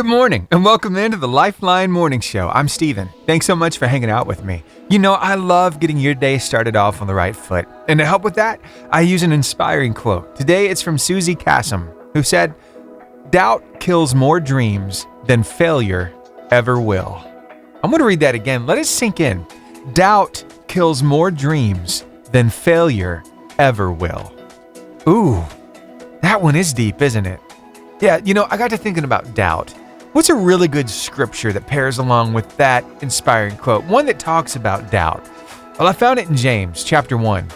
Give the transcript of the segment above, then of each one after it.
Good morning and welcome into the Lifeline Morning Show. I'm Steven. Thanks so much for hanging out with me. You know, I love getting your day started off on the right foot. And to help with that, I use an inspiring quote. Today it's from Susie Kassem, who said, "Doubt kills more dreams than failure ever will." I'm going to read that again. Let it sink in. Doubt kills more dreams than failure ever will. Ooh, that one is deep, isn't it? Yeah, you know, I got to thinking about doubt. What's a really good scripture that pairs along with that inspiring quote? One that talks about doubt. Well, I found it in James chapter 1.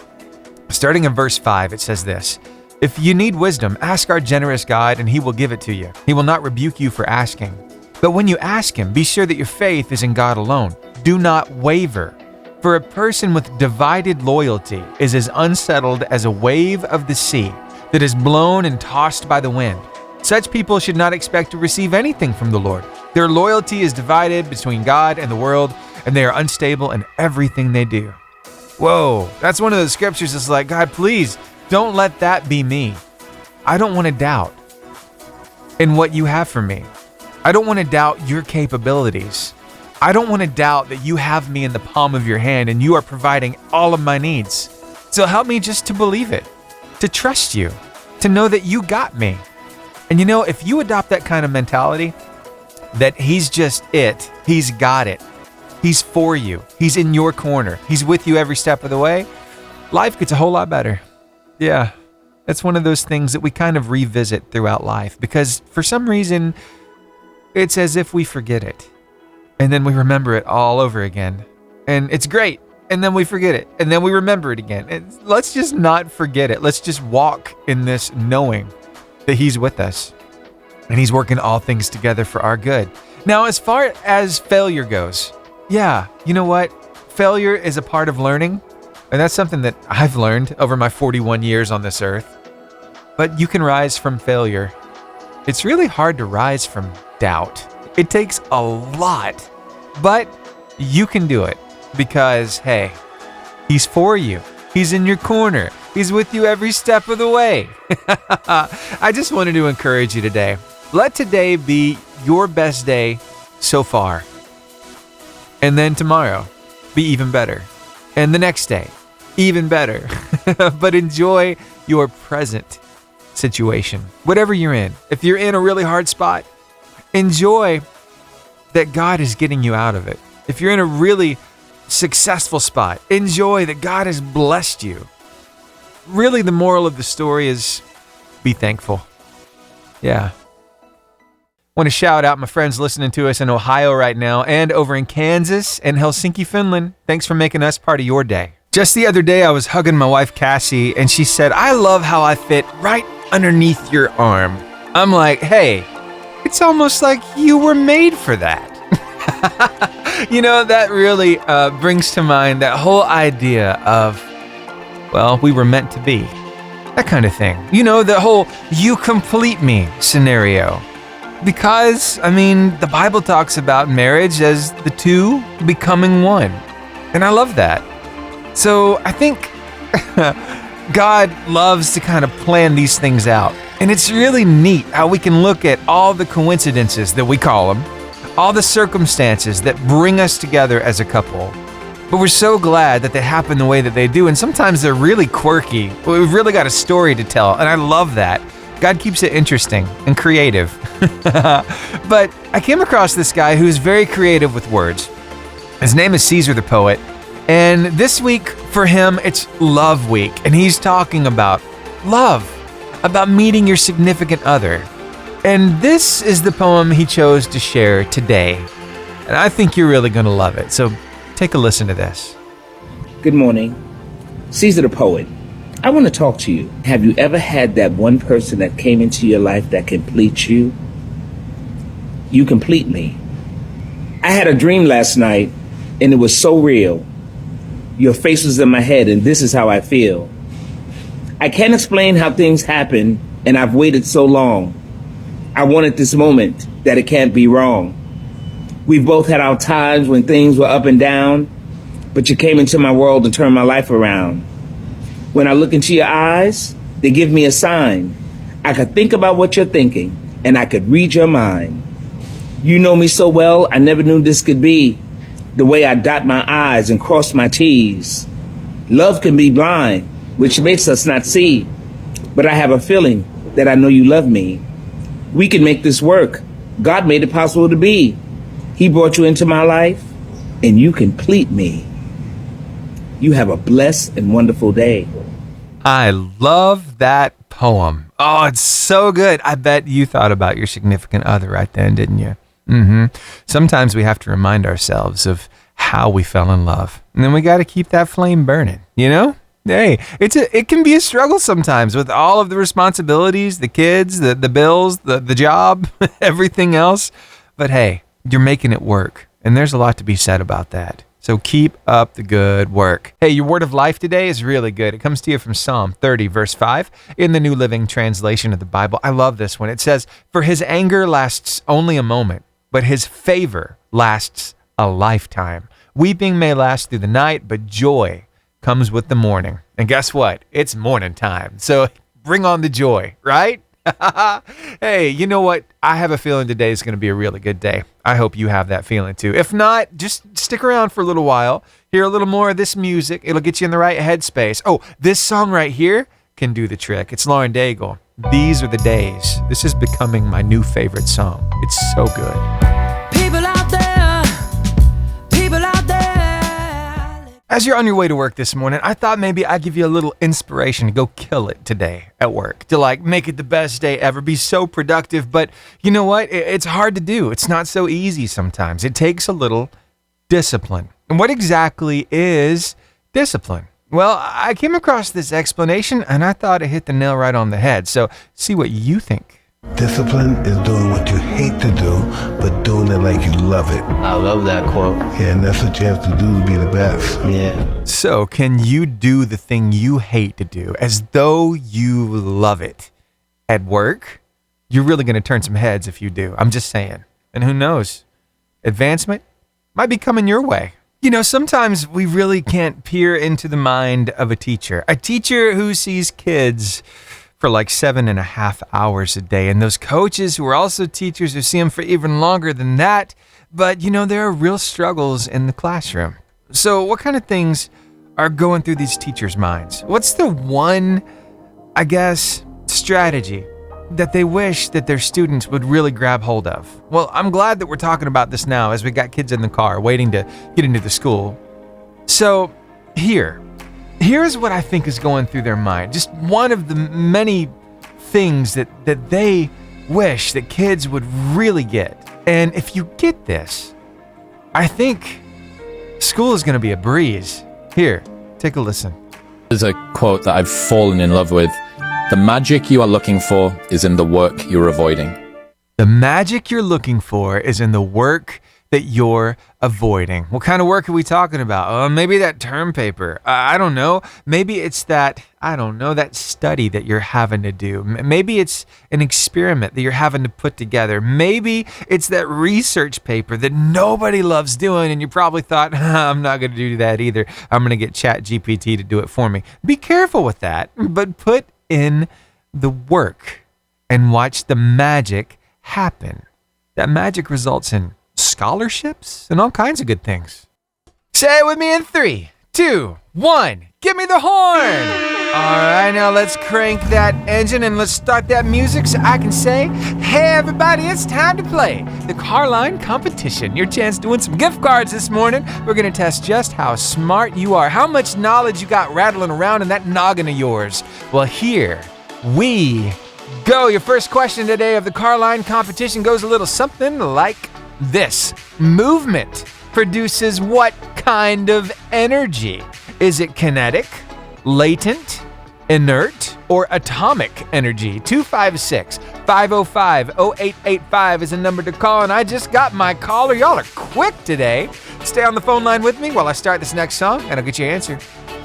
Starting in verse 5, it says this: "If you need wisdom, ask our generous God and he will give it to you. He will not rebuke you for asking. But when you ask him, be sure that your faith is in God alone. Do not waver. For a person with divided loyalty is as unsettled as a wave of the sea that is blown and tossed by the wind. Such people should not expect to receive anything from the Lord. Their loyalty is divided between God and the world, and they are unstable in everything they do." Whoa, that's one of those scriptures that's like, God, please don't let that be me. I don't want to doubt in what you have for me. I don't want to doubt your capabilities. I don't want to doubt that you have me in the palm of your hand and you are providing all of my needs. So help me just to believe it, to trust you, to know that you got me. And you know, if you adopt that kind of mentality, that he's just it, he's got it, he's for you, he's in your corner, he's with you every step of the way, life gets a whole lot better. Yeah, that's one of those things that we kind of revisit throughout life because for some reason, it's as if we forget it. And then we remember it all over again. And it's great. And then we forget it. And then we remember it again. And let's just not forget it. Let's just walk in this knowing that he's with us and he's working all things together for our good. Now, as far as failure goes, yeah, you know what? Failure is a part of learning. And that's something that I've learned over my 41 years on this earth. But you can rise from failure. It's really hard to rise from doubt. It takes a lot, but you can do it because, hey, he's for you. He's in your corner. He's with you every step of the way. I just wanted to encourage you today. Let today be your best day so far. And then tomorrow, be even better. And the next day, even better. But enjoy your present situation, whatever you're in. If you're in a really hard spot, enjoy that God is getting you out of it. If you're in a really successful spot, enjoy that God has blessed you. Really, the moral of the story is be thankful. Yeah. Want to shout out my friends listening to us in Ohio right now and over in Kansas and Helsinki, Finland. Thanks for making us part of your day. Just the other day, I was hugging my wife, Cassie, and she said, "I love how I fit right underneath your arm." I'm like, hey, it's almost like you were made for that. You know, that really brings to mind that whole idea of, well, we were meant to be. That kind of thing. You know, the whole "you complete me" scenario. Because, I mean, the Bible talks about marriage as the two becoming one. And I love that. So I think God loves to kind of plan these things out. And it's really neat how we can look at all the coincidences that we call them, all the circumstances that bring us together as a couple. But we're so glad that they happen the way that they do. And sometimes they're really quirky. We've really got a story to tell. And I love that. God keeps it interesting and creative. But I came across this guy who's very creative with words. His name is Caesar the Poet. And this week for him, it's Love Week. And he's talking about love, about meeting your significant other. And this is the poem he chose to share today. And I think you're really going to love it. So take a listen to this. Good morning. Caesar the Poet. I want to talk to you. Have you ever had that one person that came into your life that completes you? You complete me. I had a dream last night, and it was so real. Your face was in my head, and this is how I feel. I can't explain how things happen, and I've waited so long. I wanted this moment that it can't be wrong. We've both had our times when things were up and down, but you came into my world and turned my life around. When I look into your eyes, they give me a sign. I could think about what you're thinking, and I could read your mind. You know me so well, I never knew this could be. The way I dot my I's and cross my T's. Love can be blind, which makes us not see. But I have a feeling that I know you love me. We can make this work. God made it possible to be. He brought you into my life, and you complete me. You have a blessed and wonderful day. I love that poem. Oh, it's so good. I bet you thought about your significant other right then, didn't you? Sometimes we have to remind ourselves of how we fell in love. And then we got to keep that flame burning, you know? Hey, it can be a struggle sometimes with all of the responsibilities, the kids, the bills, the job, everything else. But hey, you're making it work. And there's a lot to be said about that. So keep up the good work. Hey, your word of life today is really good. It comes to you from Psalm 30, verse 5, in the New Living Translation of the Bible. I love this one. It says, "For his anger lasts only a moment, but his favor lasts a lifetime. Weeping may last through the night, but joy comes with the morning." And guess what? It's morning time. So bring on the joy, right? Hey, you know what? I have a feeling today is going to be a really good day. I hope you have that feeling too. If not, just stick around for a little while. Hear a little more of this music. It'll get you in the right headspace. Oh, this song right here can do the trick. It's Lauren Daigle. "These Are the Days." This is becoming my new favorite song. It's so good. People out there, people out there. As you're on your way to work this morning, I thought maybe I'd give you a little inspiration to go kill it today at work, to like make it the best day ever, be so productive. But you know what? It's hard to do. It's not so easy sometimes. It takes a little discipline. And what exactly is discipline? Well, I came across this explanation and I thought it hit the nail right on the head. So see what you think. Discipline is doing what you hate to do, but doing it like you love it. I love that quote. Yeah, and that's what you have to do to be the best. Yeah. So can you do the thing you hate to do as though you love it at work? You're really going to turn some heads if you do. I'm just saying. And who knows? Advancement might be coming your way. You know, sometimes we really can't peer into the mind of a teacher who sees kids for like 7.5 hours a day. And those coaches who are also teachers who see them for even longer than that. But, you know, there are real struggles in the classroom. So what kind of things are going through these teachers' minds? What's the one, I guess, strategy that they wish that their students would really grab hold of? Well, I'm glad that we're talking about this now as we got kids in the car waiting to get into the school. So here's what I think is going through their mind. Just one of the many things that they wish that kids would really get. And if you get this, I think school is going to be a breeze. Here, take a listen. There's a quote that I've fallen in love with. "The magic you are looking for is in the work you're avoiding." The magic you're looking for is in the work that you're avoiding. What kind of work are we talking about? Maybe that term paper. I don't know. Maybe it's that study that you're having to do. Maybe it's an experiment that you're having to put together. Maybe it's that research paper that nobody loves doing and you probably thought, I'm not going to do that either. I'm going to get ChatGPT to do it for me. Be careful with that, but put in the work and watch the magic happen. That magic results in scholarships and all kinds of good things. Say it with me in 3, 2, 1. Give me the horn. All right, now let's crank that engine and let's start that music so I can say, hey everybody, it's time to play the Carline competition. Your chance to win some gift cards this morning. We're going to test just how smart you are, how much knowledge you got rattling around in that noggin of yours. Well, here we go. Your first question today of the Carline competition goes a little something like this. Movement produces what kind of energy? Is it kinetic, latent, inert, or atomic energy? 256-505-0885 is a number to call, and I just got my caller. Y'all are quick today. Stay on the phone line with me while I start this next song, and I'll get your answer.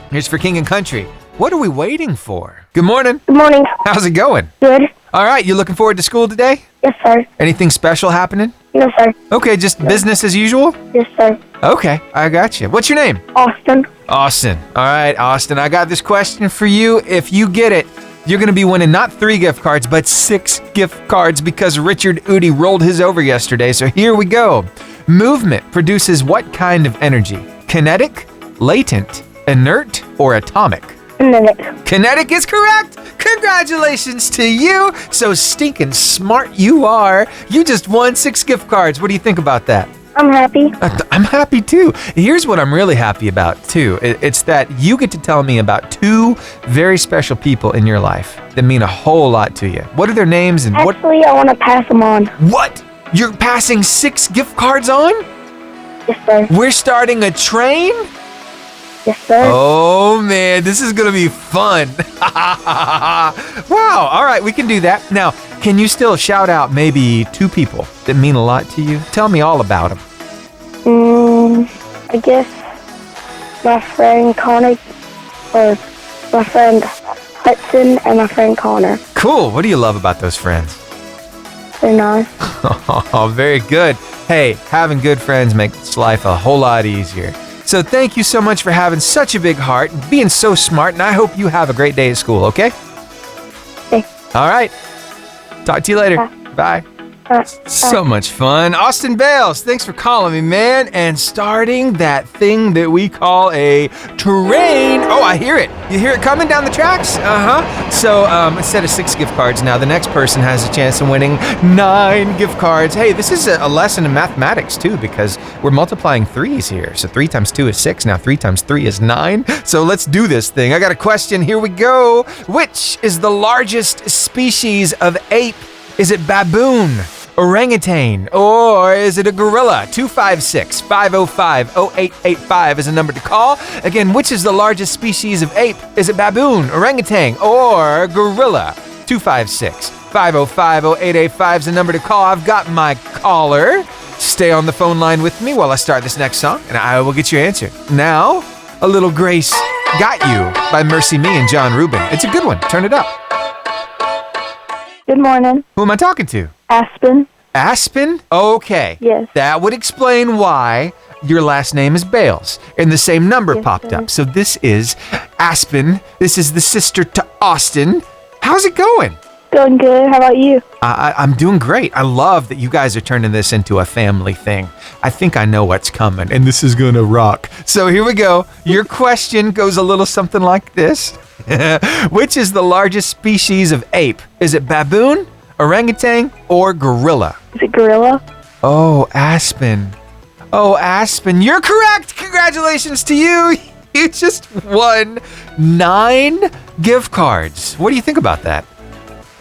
Here's for King and Country. What are we waiting for? Good morning. Good morning. How's it going? Good. All right, you looking forward to school today? Yes, sir. Anything special happening? No, sir. Okay, just business as usual? Yes, sir. Okay, I got you. What's your name? Austin. Austin. All right, Austin, I got this question for you. If you get it, You're going to be winning not 3 gift cards, but 6 gift cards because Richard Udi rolled his over yesterday. So here we go. Movement produces what kind of energy? Kinetic, latent, inert, or atomic? Kinetic is correct. Congratulations to you. So stinking smart you are. You just won 6 gift cards. What do you think about that? I'm happy. I'm happy too. Here's what I'm really happy about too. It's that you get to tell me about 2 very special people in your life that mean a whole lot to you. What are their names and what? Actually, I want to pass them on. What? You're passing 6 gift cards on? Yes, sir. We're starting a train? Yes, sir. Oh man, this is gonna be fun. Wow, all right, we can do that. Now, can you still shout out maybe 2 people that mean a lot to you? Tell me all about them. I guess my friend Connor, or my friend Hudson and my friend Connor. Cool, what do you love about those friends? They're nice. Oh, very good. Hey, having good friends makes life a whole lot easier. So thank you so much for having such a big heart and being so smart, and I hope you have a great day at school, okay? Okay. All right. Talk to you later. Bye. So much fun. Austin Bales, thanks for calling me, man, and starting that thing that we call a train. Oh, I hear it. You hear it coming down the tracks? Uh-huh. So instead of 6 gift cards now, the next person has a chance of winning 9 gift cards. Hey, this is a lesson in mathematics, too, because we're multiplying 3s here. So 3 times 2 is 6. Now 3 times 3 is 9. So let's do this thing. I got a question. Here we go. Which is the largest species of ape? Is it baboon, orangutan, or is it a gorilla? 256-505-0885 is a number to call. Again, which is the largest species of ape? Is it baboon, orangutan, or gorilla? 256-505-0885 is a number to call. I've got my caller. Stay on the phone line with me while I start this next song, and I will get your answer. Now, a little Grace Got You by Mercy Me and John Rubin. It's a good one. Turn it up. Good morning. Who am I talking to? Aspen. Aspen? Okay. Yes. That would explain why your last name is Bales and the same number Yes, popped sir. up. So this is Aspen. This is the sister to Austin. How's it going? Going good. How about you? I'm doing great. I love that you guys are turning this into a family thing. I think I know what's coming, and this is going to rock. So here we go. Your question goes a little something like this. Which is the largest species of ape? Is it baboon, orangutan, or gorilla? Is it gorilla? Oh, Aspen. Oh, Aspen. You're correct. Congratulations to you. You just won 9 gift cards. What do you think about that?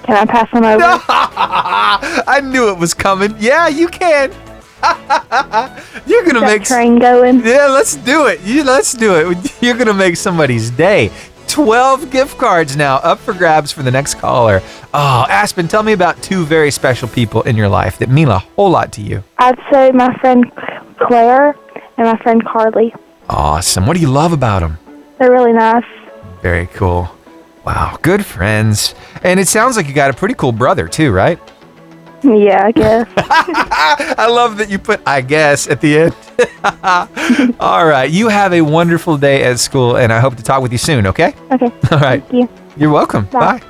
Can I pass them over? I knew it was coming. Yeah, you can. You're gonna That make train going. Yeah, let's do it. Let's do it. You're gonna make somebody's day. 12 gift cards now up for grabs for the next caller. Oh, Aspen, tell me about 2 very special people in your life that mean a whole lot to you. I'd say my friend Claire and my friend Carly. Awesome. What do you love about them? They're really nice. Very cool. Wow, good friends. And it sounds like you got a pretty cool brother too, right? Yeah, I guess. I love that you put I guess at the end. All right, you have a wonderful day at school, and I hope to talk with you soon, okay? Okay. All right. Thank you. You're welcome. Bye. Bye.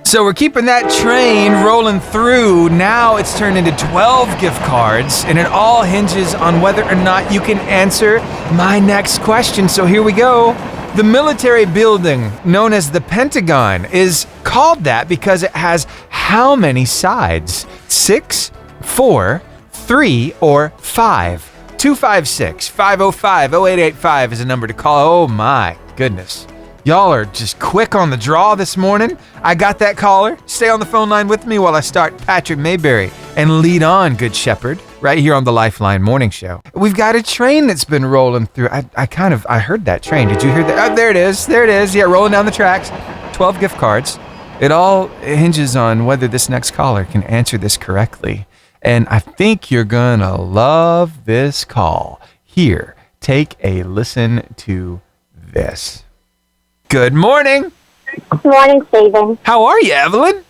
So we're keeping that train rolling through. Now it's turned into 12 gift cards, and it all hinges on whether or not you can answer my next question. So here we go. The military building known as the Pentagon is called that because it has how many sides? 6, 4, 3, or 5? 256-505-0885 is a number to call. Oh my goodness. Y'all are just quick on the draw this morning. I got that caller. Stay on the phone line with me while I start Patrick Mayberry and lead on, Good Shepherd, right here on the Lifeline Morning Show. We've got a train that's been rolling through. I heard that train. Did you hear that? Oh, there it is. There it is. Yeah, rolling down the tracks. 12 gift cards. It all hinges on whether this next caller can answer this correctly. And I think you're gonna love this call. Here, take a listen to this. Good morning. Good morning, Stephen. How are you, Evelyn?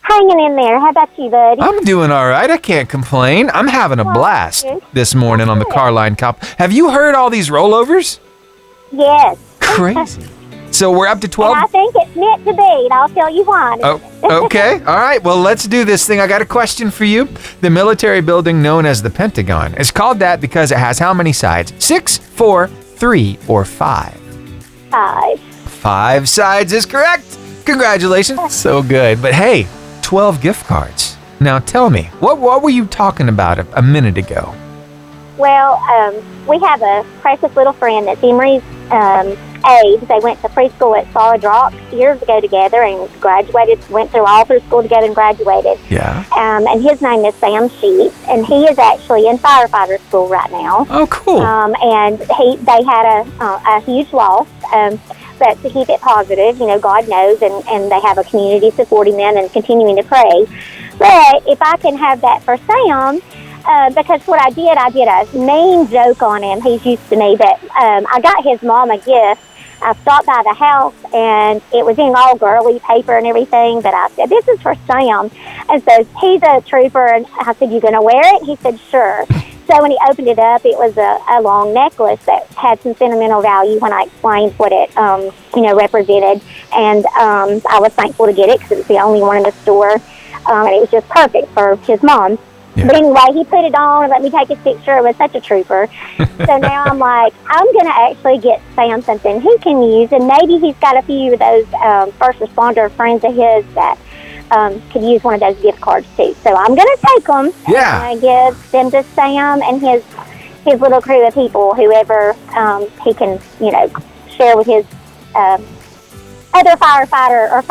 Hanging in there. How about you, buddy? I'm doing all right. I can't complain. I'm having a blast this morning on the Carline Cop. Have you heard all these rollovers? Yes. Crazy. So we're up to 12. And I think it's meant to be, and I'll tell you why. Oh, okay. All right. Well, let's do this thing. I got a question for you. The military building known as the Pentagon is called that because it has how many sides? 6, 4, 3, or 5? 5. 5 sides is correct. Congratulations. So good. But hey, 12 gift cards. Now tell me, what were you talking about a minute ago? Well, we have a precious little friend that's Emery's age. They went to preschool at Solid Rock years ago together and graduated, went through school together and graduated. Yeah. And his name is Sam Sheets, and he is actually in firefighter school right now. Oh, cool. And they had a huge loss. But to keep it positive, God knows, and they have a community supporting them and continuing to pray. But if I can have that for Sam, because what I did a mean joke on him. He's used to me, but I got his mom a gift. I stopped by the house, and it was in all girly paper and everything, but I said, this is for Sam. And so he's a trooper, and I said, you going to wear it? He said, sure. So when he opened it up, it was a long necklace that had some sentimental value when I explained what it, represented. And I was thankful to get it because it was the only one in the store, and it was just perfect for his mom. Yeah. But anyway, he put it on and let me take his picture. It was such a trooper. So now I'm like, I'm going to actually get Sam something he can use, and maybe he's got a few of those first responder friends of his that could use one of those gift cards too. So I'm going to take them and give them to Sam and his little crew of people, whoever he can, share with his other firefighter or,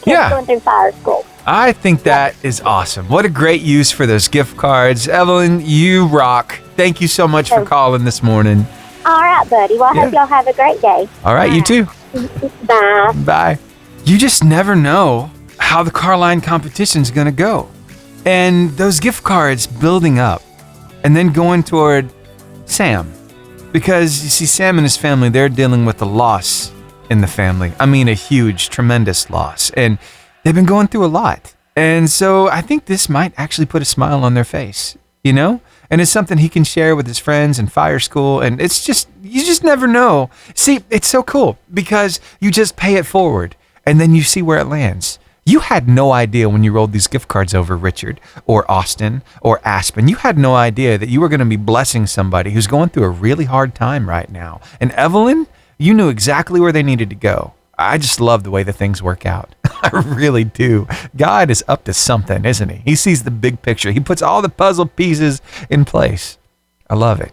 kids going through fire school. I think that is awesome. What a great use for those gift cards. Evelyn, you rock. Thank you so much for calling this morning. All right, buddy. Well, I hope y'all have a great day. All right, you too. Bye. Bye. You just never know how the car line competition is going to go. And those gift cards building up and then going toward Sam. Because, you see, Sam and his family, they're dealing with a loss in the family. I mean, a huge, tremendous loss. And they've been going through a lot. And so I think this might actually put a smile on their face, And it's something he can share with his friends in fire school. And it's just, you just never know. See, it's so cool because you just pay it forward and then you see where it lands. You had no idea when you rolled these gift cards over, Richard or Austin or Aspen. You had no idea that you were going to be blessing somebody who's going through a really hard time right now. And Evelyn, you knew exactly where they needed to go. I just love the way the things work out. I really do. God is up to something, isn't he? He sees the big picture. He puts all the puzzle pieces in place. I love it.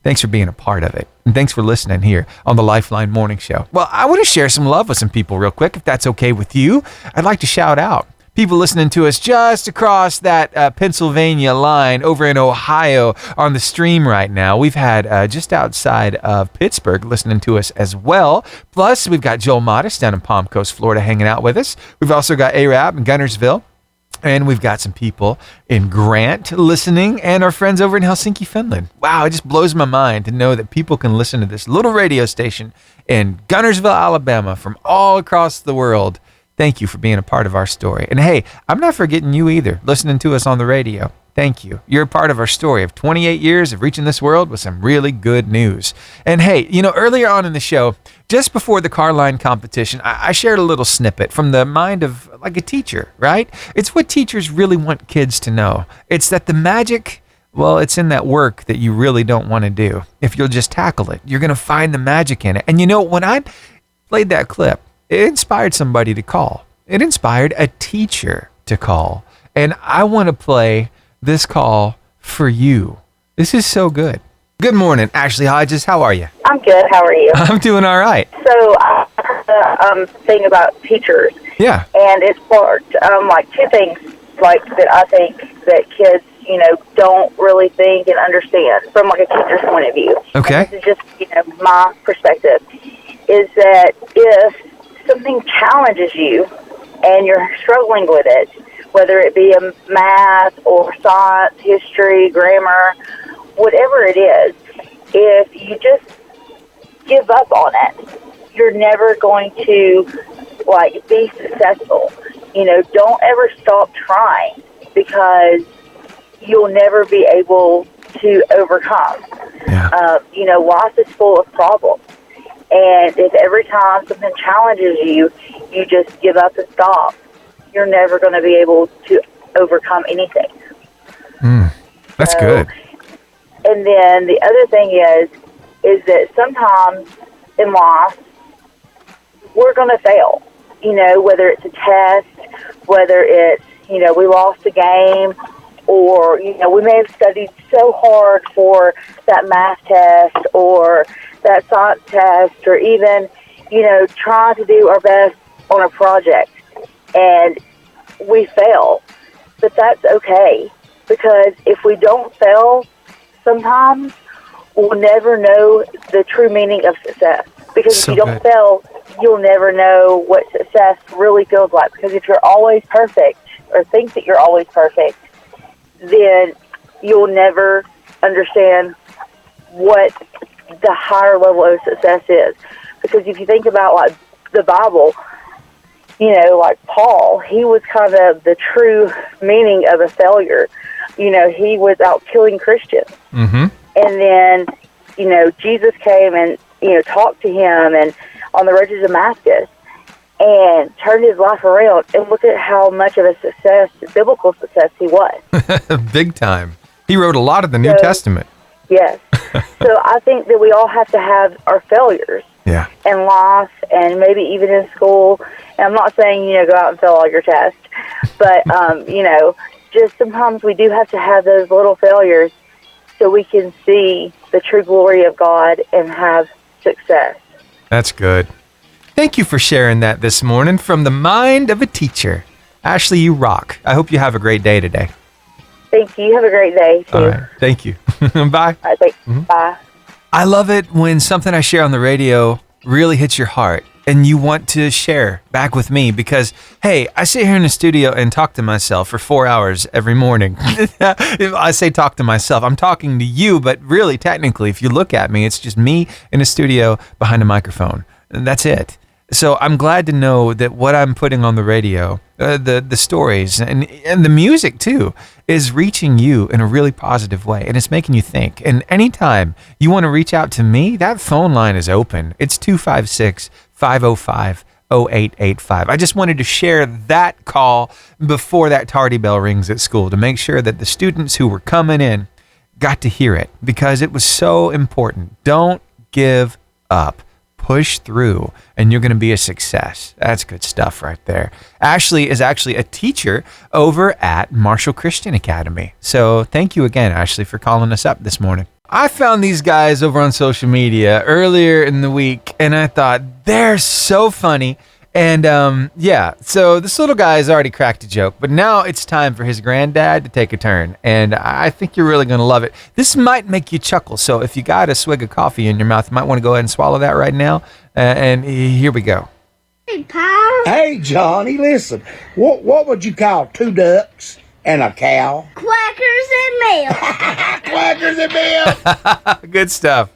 Thanks for being a part of it. And thanks for listening here on the Lifeline Morning Show. Well, I want to share some love with some people real quick, if that's okay with you. I'd like to shout out people listening to us just across that Pennsylvania line over in Ohio on the stream right now. We've had just outside of Pittsburgh listening to us as well. Plus, we've got Joel Modest down in Palm Coast, Florida, hanging out with us. We've also got Arab in Gunnersville. And we've got some people in Grant listening and our friends over in Helsinki, Finland. Wow, it just blows my mind to know that people can listen to this little radio station in Gunnersville, Alabama from all across the world. Thank you for being a part of our story. And hey, I'm not forgetting you either, listening to us on the radio. Thank you. You're a part of our story of 28 years of reaching this world with some really good news. And hey, earlier on in the show, just before the car line competition, I shared a little snippet from the mind of like a teacher, right? It's what teachers really want kids to know. It's that the magic, well, it's in that work that you really don't want to do. If you'll just tackle it, you're going to find the magic in it. And when I played that clip, it inspired somebody to call. It inspired a teacher to call. And I want to play this call for you. This is so good. Good morning, Ashley Hodges. How are you? I'm good. How are you? I'm doing all right. So I heard the thing about teachers. Yeah. And it's sparked like two things like that I think that kids, don't really think and understand from like a teacher's point of view. Okay. And this is just, my perspective, is that if something challenges you and you're struggling with it, whether it be a math or science, history, grammar, whatever it is, if you just give up on it, you're never going to be successful. Don't ever stop trying because you'll never be able to overcome. Yeah. Life is full of problems. And if every time something challenges you, you just give up and stop, you're never going to be able to overcome anything. That's good. And then the other thing is that sometimes in life, we're going to fail. You know, whether it's a test, whether it's, you know, we lost a game, or, you know, we may have studied so hard for that math test or that science test, or even, you know, trying to do our best on a project, and we fail. But that's okay, because if we don't fail, sometimes we'll never know the true meaning of success. Because So if you don't good. fail, you'll never know what success really feels like. Because if you're always perfect, or think that you're always perfect, then you'll never understand what the higher level of success is. Because if you think about, like, the Bible, you know, like Paul, he was kind of the true meaning of a failure. You know, he was out killing Christians. Mm-hmm. And then, you know, Jesus came and, you know, talked to him and on the road to Damascus and turned his life around. And look at how much of a success, biblical success, he was. Big time. He wrote a lot of the New So- Testament. Yes. So I think that we all have to have our failures Yeah. in life and maybe even in school. And I'm not saying, you know, go out and fail all your tests, but, you know, just sometimes we do have to have those little failures so we can see the true glory of God and have success. That's good. Thank you for sharing that this morning from the mind of a teacher. Ashley, you rock. I hope you have a great day today. Thank you. Have a great day, too. All right. Thank you. Bye. All right, thanks. Bye. I love it when something I share on the radio really hits your heart and you want to share back with me because, hey, I sit here in the studio and talk to myself for 4 hours every morning. If I say talk to myself, I'm talking to you, but really, technically, if you look at me, it's just me in a studio behind a microphone. And that's it. So I'm glad to know that what I'm putting on the radio, the stories and the music too, is reaching you in a really positive way, and it's making you think. And anytime you want to reach out to me, that phone line is open. It's 256-505-0885. I just wanted to share that call before that tardy bell rings at school to make sure that the students who were coming in got to hear it because it was so important. Don't give up. Push through and you're going to be a success. That's good stuff right there. Ashley is actually a teacher over at Marshall Christian Academy. So thank you again, Ashley, for calling us up this morning. I found these guys over on social media earlier in the week and I thought they're so funny. And yeah, so this little guy has already cracked a joke, but now it's time for his granddad to take a turn. And I think you're really going to love it. This might make you chuckle. So if you got a swig of coffee in your mouth, you might want to go ahead and swallow that right now. And here we go. Hey, Paul. Hey, Johnny, listen. What would you call 2 ducks and a cow? Quackers and milk. Quackers and milk. Good stuff.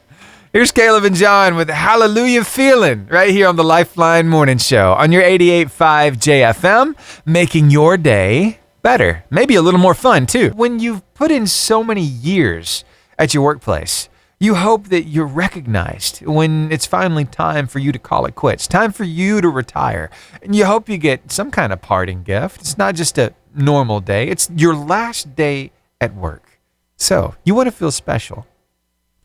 Here's Caleb and John with Hallelujah Feeling right here on the Lifeline Morning Show on your 88.5 JFM, making your day better, maybe a little more fun too. When you've put in so many years at your workplace, you hope that you're recognized when it's finally time for you to call it quits, time for you to retire. And you hope you get some kind of parting gift. It's not just a normal day, it's your last day at work. So you want to feel special.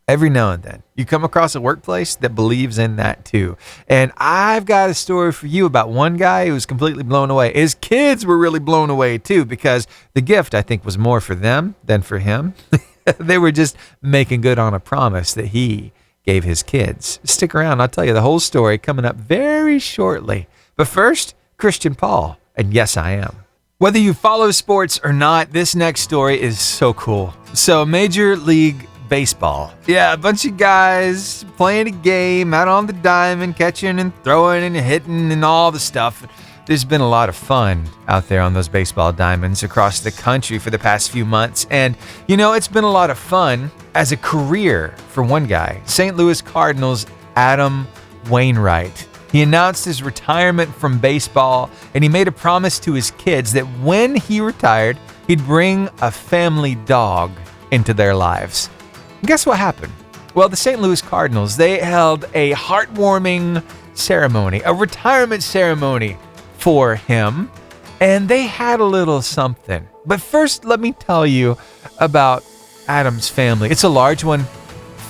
Every now and then, you come across a workplace that believes in that too. And I've got a story for you about one guy who was completely blown away. His kids were really blown away too, because the gift, I think, was more for them than for him. They were just making good on a promise that he gave his kids. Stick around. I'll tell you the whole story coming up very shortly. But first, Christian Paul, and Yes, I Am. Whether you follow sports or not, this next story is so cool. So Major League Baseball. Yeah, a bunch of guys playing a game out on the diamond, catching and throwing and hitting and all the stuff. There's been a lot of fun out there on those baseball diamonds across the country for the past few months. And, you know, it's been a lot of fun as a career for one guy, St. Louis Cardinals' Adam Wainwright. He announced his retirement from baseball, and he made a promise to his kids that when he retired, he'd bring a family dog into their lives. And guess what happened? Well, the St. Louis Cardinals, they held a heartwarming ceremony, a retirement ceremony for him, and they had a little something. But first, let me tell you about Adam's family. It's a large one.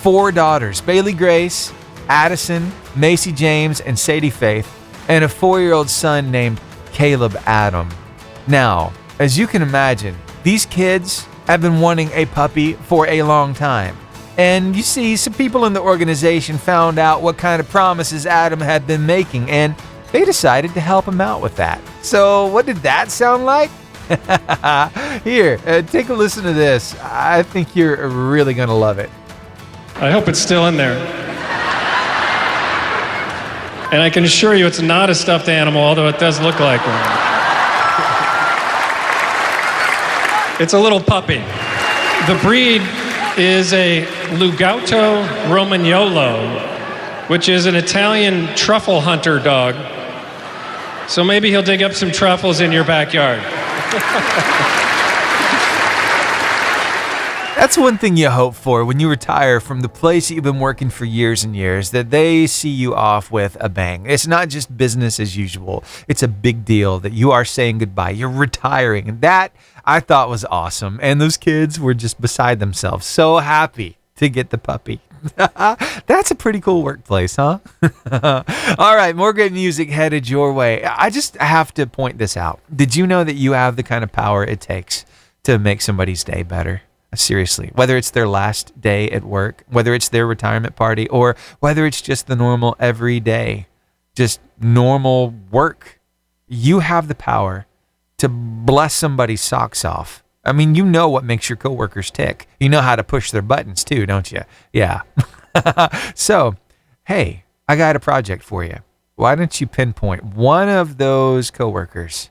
4 daughters, Bailey Grace, Addison, Macy James, and Sadie Faith, and a 4-year-old son named Caleb Adam. Now, as you can imagine, these kids have been wanting a puppy for a long time. And you see, some people in the organization found out what kind of promises Adam had been making, and they decided to help him out with that. So what did that sound like? Here, take a listen to this. I think you're really going to love it. I hope it's still in there. And I can assure you it's not a stuffed animal, although it does look like one. It's a little puppy. The breed is a Lugauto Romagnolo, which is an Italian truffle hunter dog. So maybe he'll dig up some truffles in your backyard. That's one thing you hope for when you retire from the place that you've been working for years and years, that they see you off with a bang. It's not just business as usual. It's a big deal that you are saying goodbye. You're retiring. And that I thought was awesome. And those kids were just beside themselves, so happy to get the puppy. That's a pretty cool workplace, huh? All right, more great music headed your way. I just have to point this out. Did you know that you have the kind of power it takes to make somebody's day better? Seriously, whether it's their last day at work, whether it's their retirement party, or whether it's just the normal everyday, just normal work, you have the power to bless somebody's socks off. I mean, you know what makes your coworkers tick. You know how to push their buttons too, don't you? Yeah. So, hey, I got a project for you. Why don't you pinpoint one of those coworkers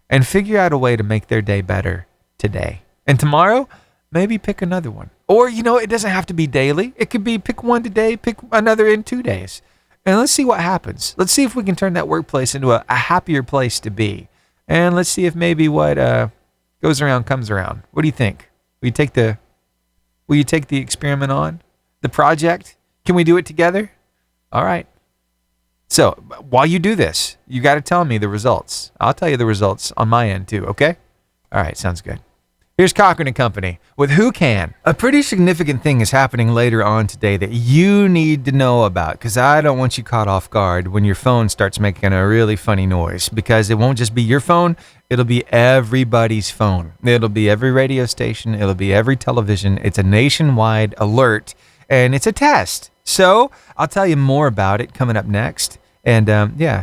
and figure out a way to make their day better today? And tomorrow, maybe pick another one. Or, it doesn't have to be daily. It could be pick one today, pick another in 2 days. And let's see what happens. Let's see if we can turn that workplace into a happier place to be. And let's see if maybe what goes around comes around. What do you think? Will you take the experiment on? The project? Can we do it together? All right. So while you do this, you got to tell me the results. I'll tell you the results on my end too, okay? All right, sounds good. Here's Cochran & Company with Who Can. A pretty significant thing is happening later on today that you need to know about, because I don't want you caught off guard when your phone starts making a really funny noise, because it won't just be your phone, it'll be everybody's phone. It'll be every radio station, it'll be every television. It's a nationwide alert, and it's a test. So I'll tell you more about it coming up next. And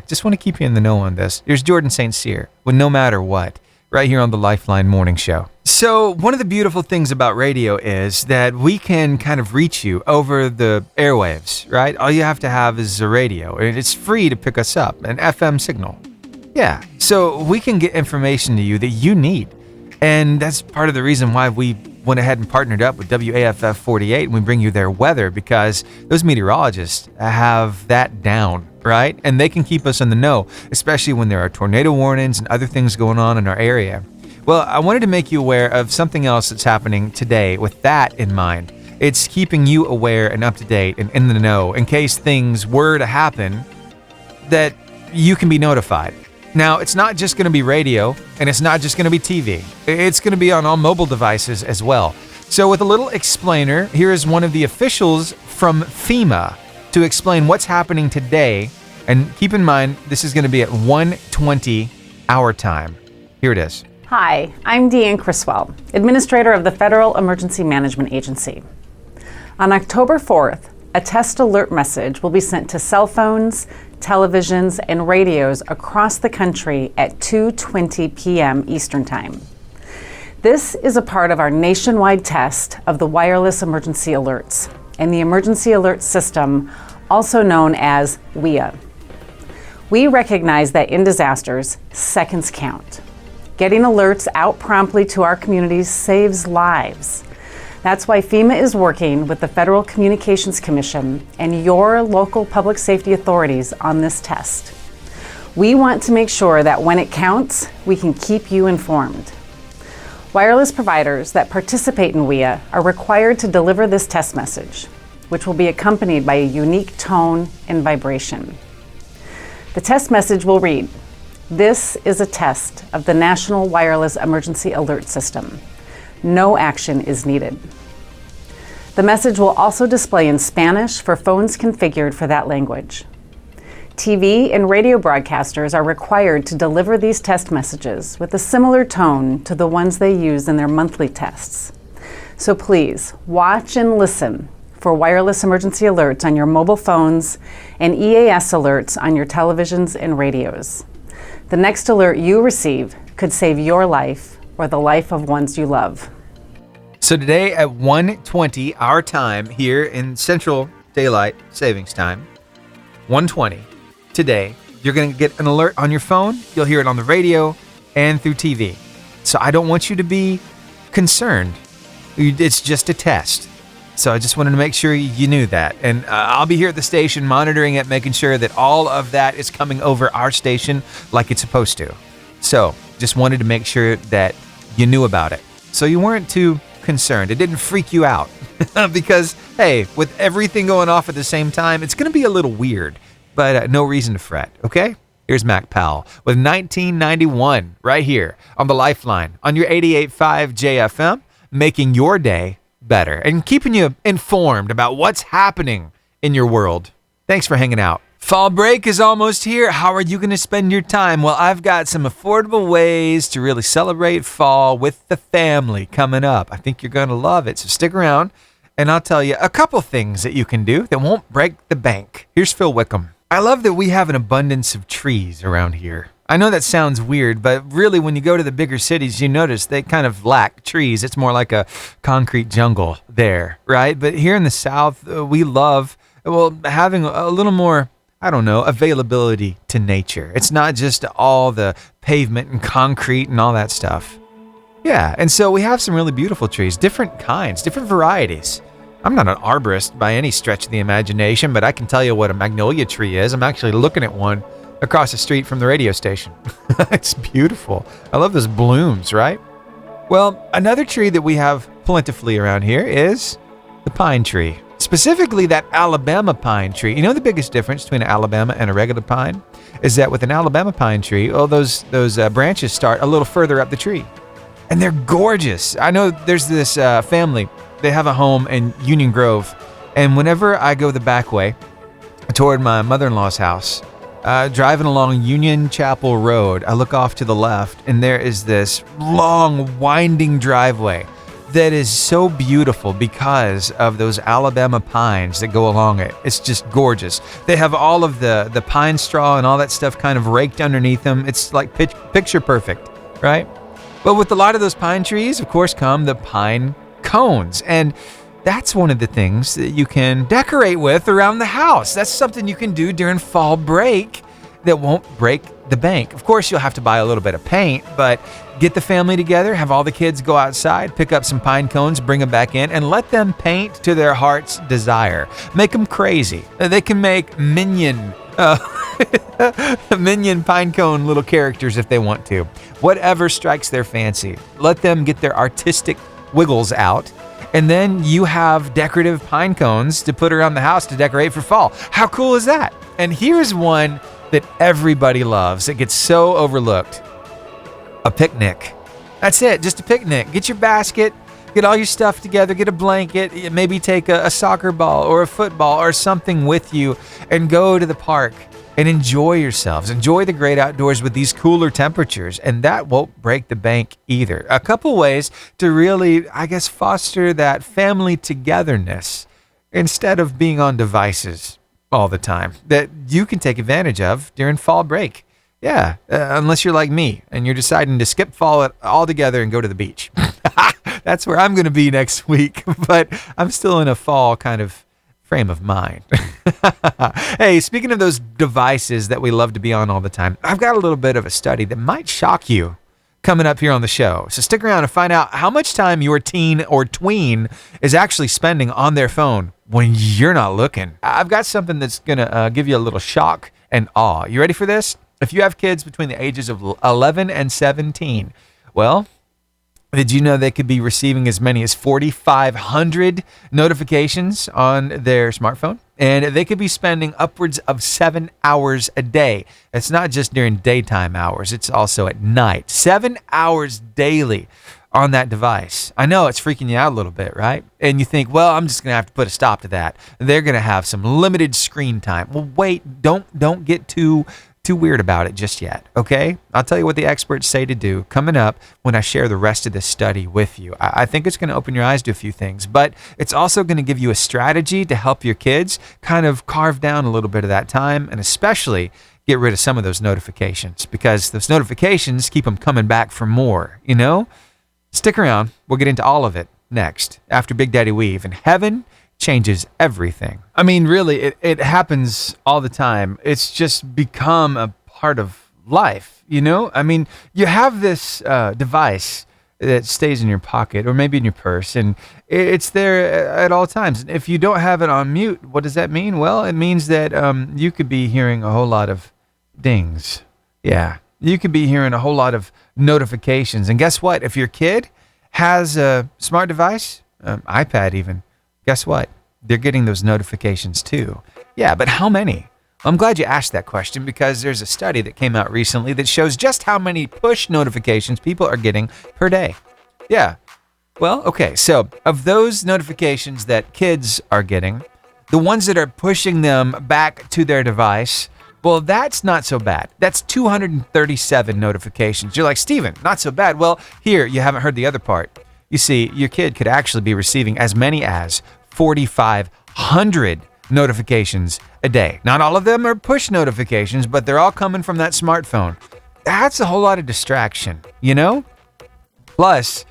just want to keep you in the know on this. Here's Jordan St. Cyr with No Matter What, right here on the Lifeline Morning Show. So one of the beautiful things about radio is that we can kind of reach you over the airwaves, right? All you have to have is a radio, and it's free to pick us up, an FM signal. Yeah, so we can get information to you that you need. And that's part of the reason why we went ahead and partnered up with WAFF 48 and we bring you their weather, because those meteorologists have that down, right? And they can keep us in the know, especially when there are tornado warnings and other things going on in our area. Well, I wanted to make you aware of something else that's happening today with that in mind. It's keeping you aware and up to date and in the know in case things were to happen, that you can be notified. Now, it's not just going to be radio, and it's not just going to be TV. It's going to be on all mobile devices as well. So with a little explainer, here is one of the officials from FEMA to explain what's happening today. And keep in mind, this is going to be at 1:20 our time. Here it is. Hi, I'm Deanne Criswell, Administrator of the Federal Emergency Management Agency. On October 4th, a test alert message will be sent to cell phones, televisions, and radios across the country at 2:20 p.m. Eastern Time. This is a part of our nationwide test of the wireless emergency alerts and the Emergency Alert System, also known as WEA. We recognize that in disasters, seconds count. Getting alerts out promptly to our communities saves lives. That's why FEMA is working with the Federal Communications Commission and your local public safety authorities on this test. We want to make sure that when it counts, we can keep you informed. Wireless providers that participate in WEA are required to deliver this test message. which will be accompanied by a unique tone and vibration. The test message will read, "This is a test of the National Wireless Emergency Alert System. No action is needed." The message will also display in Spanish for phones configured for that language. TV and radio broadcasters are required to deliver these test messages with a similar tone to the ones they use in their monthly tests. So please, watch and listen for wireless emergency alerts on your mobile phones and EAS alerts on your televisions and radios. The next alert you receive could save your life or the life of ones you love. So today at 1:20 our time here in Central Daylight Savings Time, 1:20 today, you're going to get an alert on your phone. You'll hear it on the radio and through TV. So I don't want you to be concerned. It's just a test. So I just wanted to make sure you knew that. And I'll be here at the station monitoring it, making sure that all of that is coming over our station like it's supposed to. So just wanted to make sure that you knew about it. So you weren't too concerned. It didn't freak you out. Because, hey, with everything going off at the same time, it's going to be a little weird. But no reason to fret, okay? Here's Mac Powell with 1991 right here on the Lifeline on your 88.5 JFM, making your day better and keeping you informed about what's happening in your world. Thanks for hanging out. Fall break is almost here. How are you going to spend your time? Well, I've got some affordable ways to really celebrate fall with the family coming up. I think you're going to love it, so stick around, and I'll tell you a couple things that you can do that won't break the bank. Here's Phil Wickham. I love that we have an abundance of trees around here. I know that sounds weird, but really when you go to the bigger cities, you notice they kind of lack trees. It's more like a concrete jungle there, right? But here in the South, we love, having a little more, availability to nature. It's not just all the pavement and concrete and all that stuff. Yeah, and so we have some really beautiful trees, different kinds, different varieties. I'm not an arborist by any stretch of the imagination, but I can tell you what a magnolia tree is. I'm actually looking at one across the street from the radio station. It's beautiful. I love those blooms, right? Well, another tree that we have plentifully around here is the pine tree. Specifically that Alabama pine tree. You know the biggest difference between an Alabama and a regular pine is that with an Alabama pine tree, those branches start a little further up the tree. And they're gorgeous. I know there's this family. They have a home in Union Grove. And whenever I go the back way toward my mother-in-law's house, driving along Union Chapel Road, I look off to the left, and there is this long, winding driveway that is so beautiful because of those Alabama pines that go along it. It's just gorgeous. They have all of the pine straw and all that stuff kind of raked underneath them. It's like picture perfect, right? But with a lot of those pine trees, of course, come the pine cones. And that's one of the things that you can decorate with around the house. That's something you can do during fall break that won't break the bank. Of course, you'll have to buy a little bit of paint, but get the family together, have all the kids go outside, pick up some pine cones, bring them back in, and let them paint to their heart's desire. Make them crazy. They can make minion pine cone little characters if they want to. Whatever strikes their fancy. Let them get their artistic wiggles out. And then you have decorative pine cones to put around the house to decorate for fall. How cool is that? And here's one that everybody loves. It gets so overlooked. A picnic. That's it, just a picnic. Get your basket, get all your stuff together, get a blanket, maybe take a soccer ball or a football or something with you and go to the park and enjoy yourselves. Enjoy the great outdoors with these cooler temperatures, and that won't break the bank either. A couple ways to really, foster that family togetherness instead of being on devices all the time that you can take advantage of during fall break. Yeah, unless you're like me and you're deciding to skip fall altogether and go to the beach. That's where I'm going to be next week, but I'm still in a fall kind of frame of mind. Hey, speaking of those devices that we love to be on all the time, I've got a little bit of a study that might shock you coming up here on the show. So stick around and find out how much time your teen or tween is actually spending on their phone when you're not looking. I've got something that's going to give you a little shock and awe. You ready for this? If you have kids between the ages of 11 and 17, well, Did you know they could be receiving as many as 4,500 notifications on their smartphone? And they could be spending upwards of 7 hours a day. It's not just during daytime hours, it's also at night. 7 hours daily on that device. I know it's freaking you out a little bit, right? And you think, well, I'm just going to have to put a stop to that. They're going to have some limited screen time. Well, wait, don't get too weird about it just yet, okay? I'll tell you what the experts say to do coming up when I share the rest of this study with you. I think it's going to open your eyes to a few things, but it's also going to give you a strategy to help your kids kind of carve down a little bit of that time, and especially get rid of some of those notifications, because those notifications keep them coming back for more, you know? Stick around. We'll get into all of it next after Big Daddy Weave, and heaven changes everything. I mean, really, it happens all the time. It's just become a part of life, you know? I mean, you have this device that stays in your pocket or maybe in your purse, and it's there at all times. If you don't have it on mute, what does that mean? Well, it means that you could be hearing a whole lot of dings. Yeah, you could be hearing a whole lot of notifications. And guess what? If your kid has a smart device, iPad even, guess what? They're getting those notifications too. Yeah, but how many? I'm glad you asked that question, because there's a study that came out recently that shows just how many push notifications people are getting per day. Yeah. Well, okay, so of those notifications that kids are getting, the ones that are pushing them back to their device, well, that's not so bad. That's 237 notifications. You're like, Steven, not so bad. Well, here, you haven't heard the other part. You see, your kid could actually be receiving as many as 4,500 notifications a day. Not all of them are push notifications, but they're all coming from that smartphone. That's a whole lot of distraction, you know? Plus,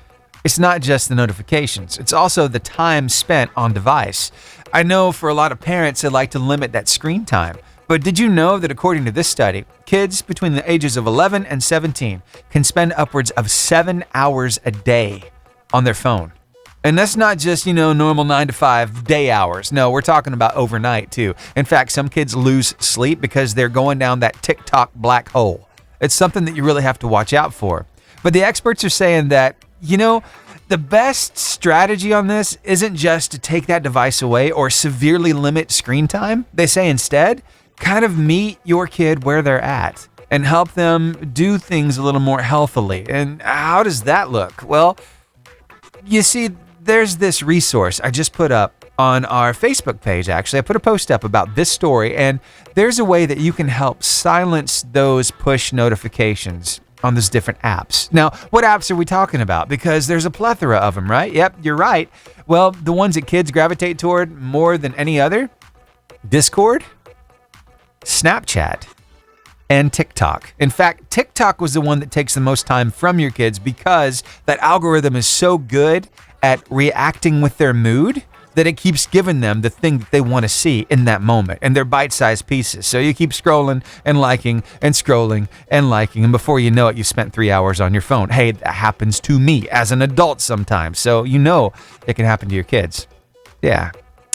it's not just the notifications. It's also the time spent on device. I know for a lot of parents, they like to limit that screen time. But did you know that according to this study, kids between the ages of 11 and 17 can spend upwards of 7 hours a day on their phone? And that's not just, normal 9 to 5 day hours. No, we're talking about overnight too. In fact, some kids lose sleep because they're going down that TikTok black hole. It's something that you really have to watch out for. But the experts are saying that, the best strategy on this isn't just to take that device away or severely limit screen time. They say instead, kind of meet your kid where they're at and help them do things a little more healthily. And how does that look? Well, you see, there's this resource I just put up on our Facebook page, actually. I put a post up about this story, and there's a way that you can help silence those push notifications on those different apps. Now, what apps are we talking about? Because there's a plethora of them, right? Yep, you're right. Well, the ones that kids gravitate toward more than any other: Discord, Snapchat, and TikTok. In fact, TikTok was the one that takes the most time from your kids because that algorithm is so good at reacting with their mood that it keeps giving them the thing that they want to see in that moment, and they're bite-sized pieces. So you keep scrolling and liking and scrolling and liking, and before you know it, you spent 3 hours on your phone. Hey, that happens to me as an adult sometimes, so it can happen to your kids. Yeah.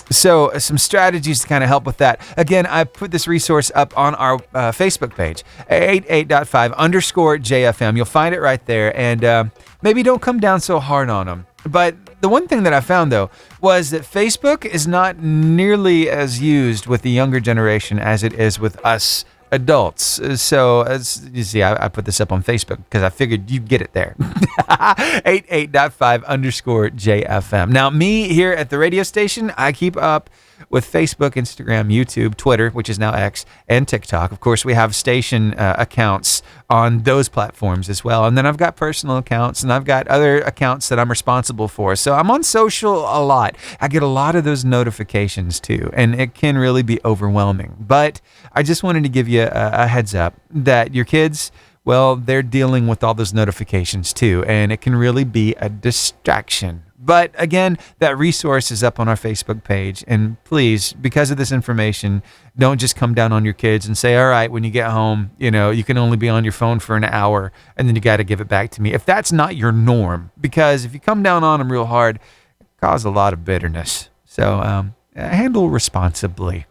So some strategies to kind of help with that. Again, I put this resource up on our Facebook page, 88.5_JFM. You'll find it right there, and maybe don't come down so hard on them. But the one thing that I found, though, was that Facebook is not nearly as used with the younger generation as it is with us adults. So, as you see, I put this up on Facebook because I figured you'd get it there. 88.5_JFM. Now, me here at the radio station, I keep up with Facebook, Instagram, YouTube, Twitter, which is now X, and TikTok. Of course, we have station accounts on those platforms as well. And then I've got personal accounts, and I've got other accounts that I'm responsible for. So I'm on social a lot. I get a lot of those notifications too, and it can really be overwhelming. But I just wanted to give you a heads up that your kids, well, they're dealing with all those notifications too, and it can really be a distraction. But again, that resource is up on our Facebook page. And please, because of this information, don't just come down on your kids and say, all right, when you get home, you can only be on your phone for an hour and then you got to give it back to me. If that's not your norm, because if you come down on them real hard, it causes a lot of bitterness. So handle responsibly.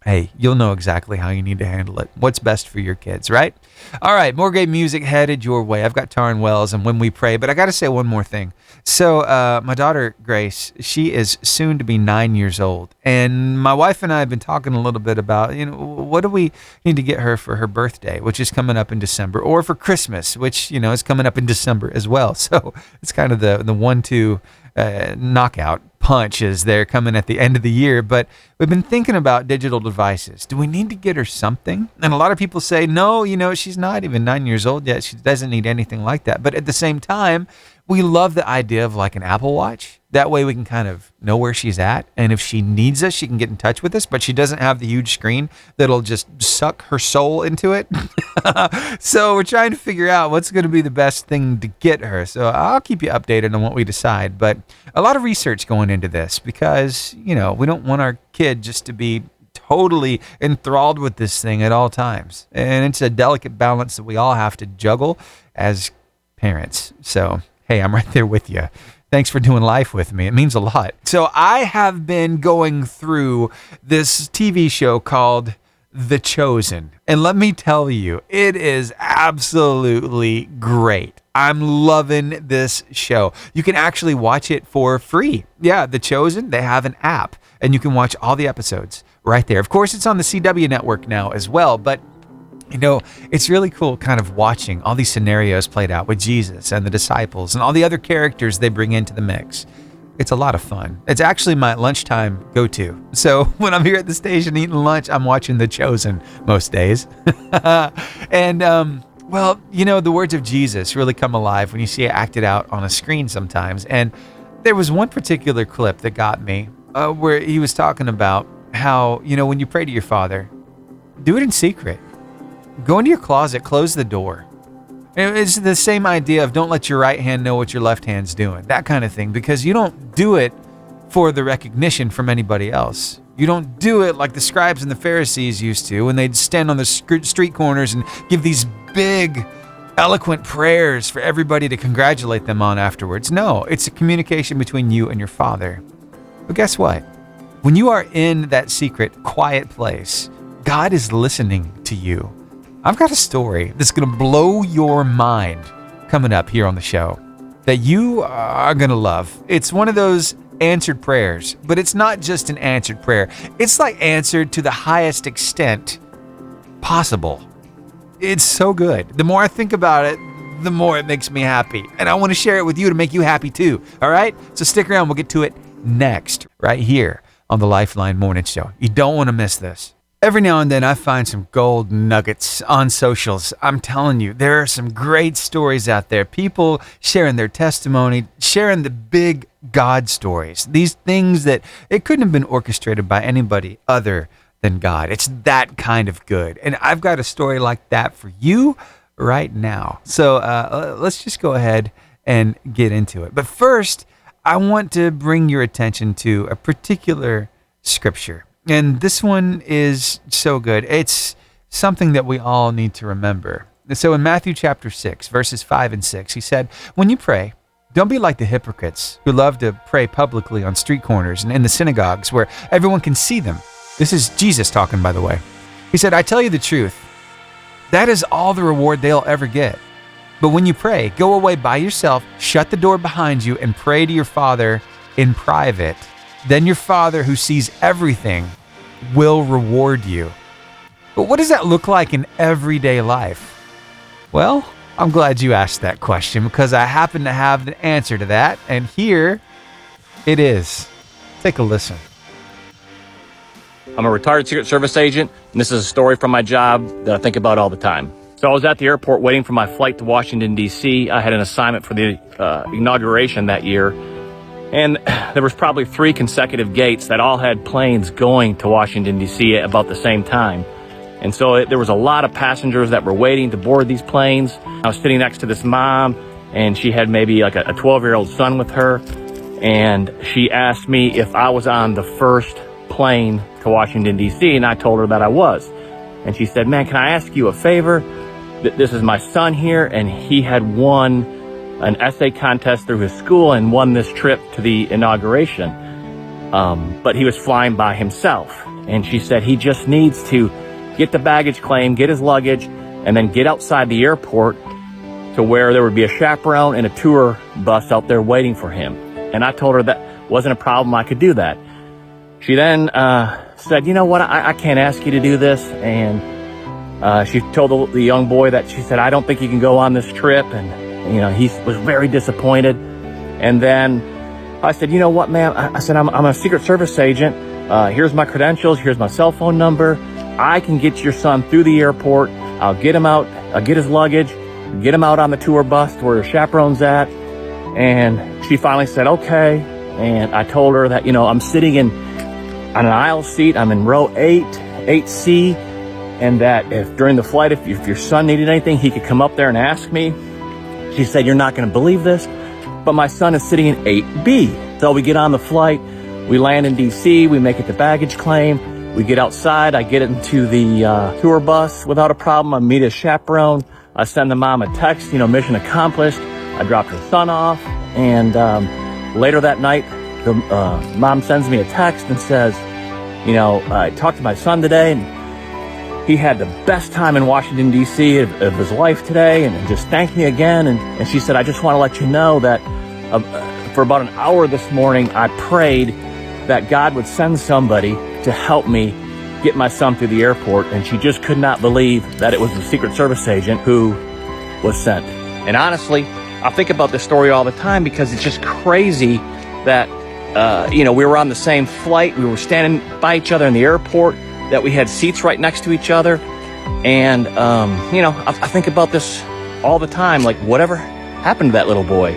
hey, you'll know exactly how you need to handle it. What's best for your kids, right? All right, more great music headed your way. I've got Taryn Wells and When We Pray, but I got to say one more thing. So my daughter, Grace, she is soon to be 9 years old. And my wife and I have been talking a little bit about, what do we need to get her for her birthday, which is coming up in December, or for Christmas, which, is coming up in December as well. So it's kind of the 1-2 knockout punches there coming at the end of the year. But we've been thinking about digital devices. Do we need to get her something? And a lot of people say, no, she's not even 9 years old yet. She doesn't need anything like that. But at the same time, we love the idea of like an Apple Watch. That way we can kind of know where she's at. And if she needs us, she can get in touch with us, but she doesn't have the huge screen that'll just suck her soul into it. So we're trying to figure out what's going to be the best thing to get her. So I'll keep you updated on what we decide. But a lot of research going into this because, we don't want our kid just to be totally enthralled with this thing at all times. And it's a delicate balance that we all have to juggle as parents. So, hey, I'm right there with you. Thanks for doing life with me. It means a lot. So I have been going through this TV show called The Chosen. And let me tell you, it is absolutely great. I'm loving this show. You can actually watch it for free. Yeah, The Chosen, they have an app, and you can watch all the episodes right there. Of course, it's on the CW network now as well, but it's really cool kind of watching all these scenarios played out with Jesus and the disciples and all the other characters they bring into the mix. It's a lot of fun. It's actually my lunchtime go-to. So when I'm here at the station eating lunch, I'm watching The Chosen most days. And, the words of Jesus really come alive when you see it acted out on a screen sometimes. And there was one particular clip that got me where he was talking about how, when you pray to your Father, do it in secret. Go into your closet, close the door. It's the same idea of don't let your right hand know what your left hand's doing, that kind of thing, because you don't do it for the recognition from anybody else. You don't do it like the scribes and the Pharisees used to when they'd stand on the street corners and give these big, eloquent prayers for everybody to congratulate them on afterwards. No, it's a communication between you and your Father. But guess what? When you are in that secret, quiet place, God is listening to you. I've got a story that's going to blow your mind coming up here on the show that you are going to love. It's one of those answered prayers, but it's not just an answered prayer. It's like answered to the highest extent possible. It's so good. The more I think about it, the more it makes me happy. And I want to share it with you to make you happy too. All right? So stick around. We'll get to it next, right here on the Lifeline Morning Show. You don't want to miss this. Every now and then I find some gold nuggets on socials. I'm telling you, there are some great stories out there. People sharing their testimony, sharing the big God stories. These things that it couldn't have been orchestrated by anybody other than God. It's that kind of good. And I've got a story like that for you right now. So let's just go ahead and get into it. But first, I want to bring your attention to a particular scripture. And this one is so good. It's something that we all need to remember. So in Matthew chapter 6, verses 5 and 6, he said, when you pray, don't be like the hypocrites who love to pray publicly on street corners and in the synagogues where everyone can see them. This is Jesus talking, by the way. He said, I tell you the truth, that is all the reward they'll ever get. But when you pray, go away by yourself, shut the door behind you, and pray to your Father in private. Then your Father who sees everything will reward you. But what does that look like in everyday life? Well, I'm glad you asked that question because I happen to have the answer to that, and here it is. Take a listen. I'm a retired Secret Service agent, and this is a story from my job that I think about all the time. So I was at the airport waiting for my flight to Washington, D.C. I had an assignment for the inauguration that year. And there was probably 3 consecutive gates that all had planes going to Washington, D.C. at about the same time. And so there was a lot of passengers that were waiting to board these planes. I was sitting next to this mom, and she had maybe like a 12-year-old son with her. And she asked me if I was on the first plane to Washington, D.C., and I told her that I was. And she said, man, can I ask you a favor? This is my son here, and he had won an essay contest through his school and won this trip to the inauguration. but he was flying by himself. And she said he just needs to get the baggage claim, get his luggage, and then get outside the airport to where there would be a chaperone and a tour bus out there waiting for him. And I told her that wasn't a problem, I could do that. She then said, you know what, I can't ask you to do this. And she told the young boy that she said, I don't think you can go on this trip. And, you know, he was very disappointed. And then I said, you know what, ma'am? I said, I'm a Secret Service agent. Here's my credentials. Here's my cell phone number. I can get your son through the airport. I'll get him out. I'll get his luggage, get him out on the tour bus to where the chaperone's at. And she finally said, okay. And I told her that, you know, I'm sitting on an aisle seat. I'm in row 8C. And that if during the flight, if your son needed anything, he could come up there and ask me. She said, you're not going to believe this, but my son is sitting in 8B. So we get on the flight. We land in D.C. We make it to baggage claim. We get outside. I get into the tour bus without a problem. I meet a chaperone. I send the mom a text, you know, mission accomplished. I dropped her son off. And later that night, the mom sends me a text and says, you know, I talked to my son today, and he had the best time in Washington, D.C. of his life today, and just thanked me again. And she said, I just want to let you know that for about an hour this morning, I prayed that God would send somebody to help me get my son through the airport. And she just could not believe that it was the Secret Service agent who was sent. And honestly, I think about this story all the time because it's just crazy that, you know, we were on the same flight. We were standing by each other in the airport, that we had seats right next to each other. And, you know, I think about this all the time. Like, whatever happened to that little boy?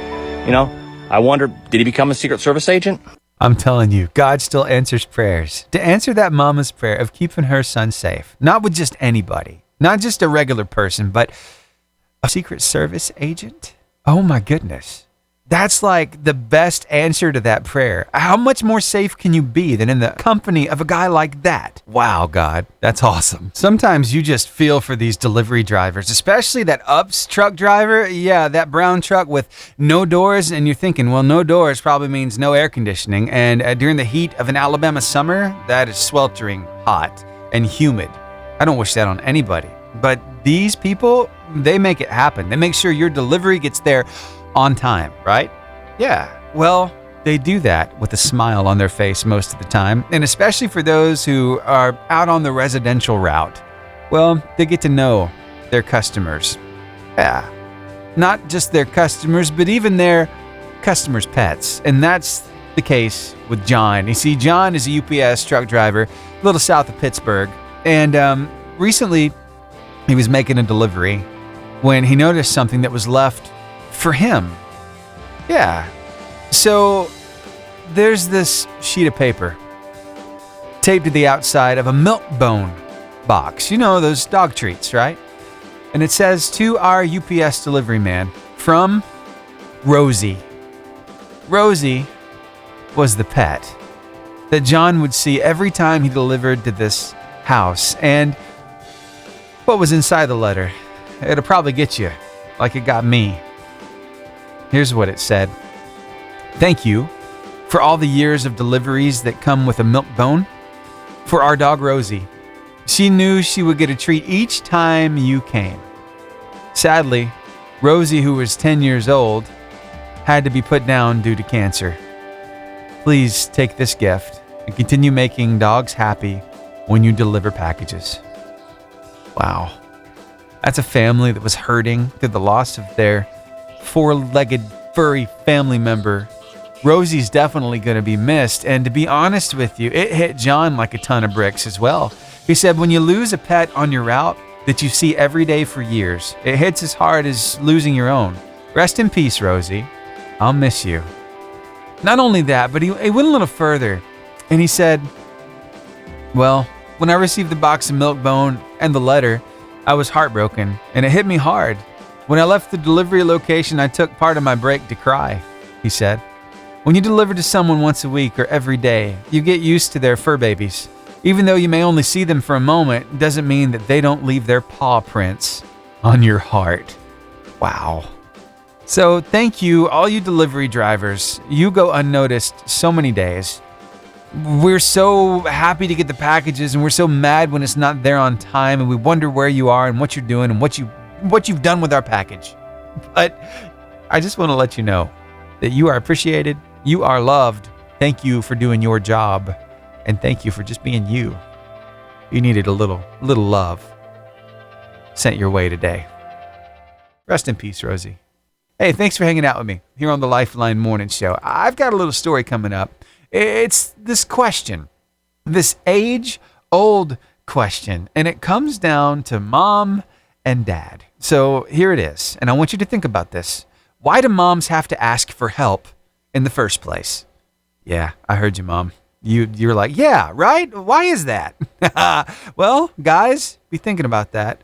You know, I wonder, did he become a Secret Service agent? I'm telling you, God still answers prayers. To answer that mama's prayer of keeping her son safe, not with just anybody, not just a regular person, but a Secret Service agent? Oh my goodness. That's like the best answer to that prayer. How much more safe can you be than in the company of a guy like that? Wow, God, that's awesome. Sometimes you just feel for these delivery drivers, especially that UPS truck driver. Yeah, that brown truck with no doors. And you're thinking, well, no doors probably means no air conditioning. And during the heat of an Alabama summer, that is sweltering hot and humid. I don't wish that on anybody. But these people, they make it happen. They make sure your delivery gets there on time, right? Yeah, well, they do that with a smile on their face most of the time, and especially for those who are out on the residential route. Well, they get to know their customers. Yeah, not just their customers, but even their customers' pets. And that's the case with John. You see, John is a UPS truck driver, a little south of Pittsburgh, and recently he was making a delivery when he noticed something that was left for him. Yeah. So there's this sheet of paper taped to the outside of a Milk-Bone box. You know, those dog treats, right? And it says, to our UPS delivery man, from Rosie. Rosie was the pet that John would see every time he delivered to this house. And what was inside the letter? It'll probably get you like it got me. Here's what it said. Thank you for all the years of deliveries that come with a Milk-Bone. For our dog Rosie. She knew she would get a treat each time you came. Sadly, Rosie, who was 10 years old, had to be put down due to cancer. Please take this gift and continue making dogs happy when you deliver packages. Wow. That's a family that was hurting through the loss of their four-legged furry family member. Rosie's definitely going to be missed, and to be honest with you, it hit John like a ton of bricks as well. He said when you lose a pet on your route that you see every day for years, it hits as hard as losing your own. Rest in peace, Rosie. I'll miss you. Not only that, but he went a little further, and he said, well, when I received the box of Milk-Bone and the letter, I was heartbroken, and it hit me hard. When I left the delivery location, I took part of my break to cry, he said. When you deliver to someone once a week or every day, you get used to their fur babies. Even though you may only see them for a moment, it doesn't mean that they don't leave their paw prints on your heart. Wow. So thank you, all you delivery drivers. You go unnoticed so many days. We're so happy to get the packages, and we're so mad when it's not there on time, and we wonder where you are and what you're doing and what you've done with our package. But I just want to let you know that you are appreciated, you are loved. Thank you for doing your job, and thank you for just being you. You needed a little love sent your way today. Rest in peace, Rosie. Hey, thanks for hanging out with me here on the Lifeline Morning Show. I've got a little story coming up. It's this question, this age-old question, and it comes down to mom and dad. So here it is, and I want you to think about this. Why do moms have to ask for help in the first place? Yeah, I heard you, Mom. You're like, yeah, right? Why is that? Well, guys, be thinking about that.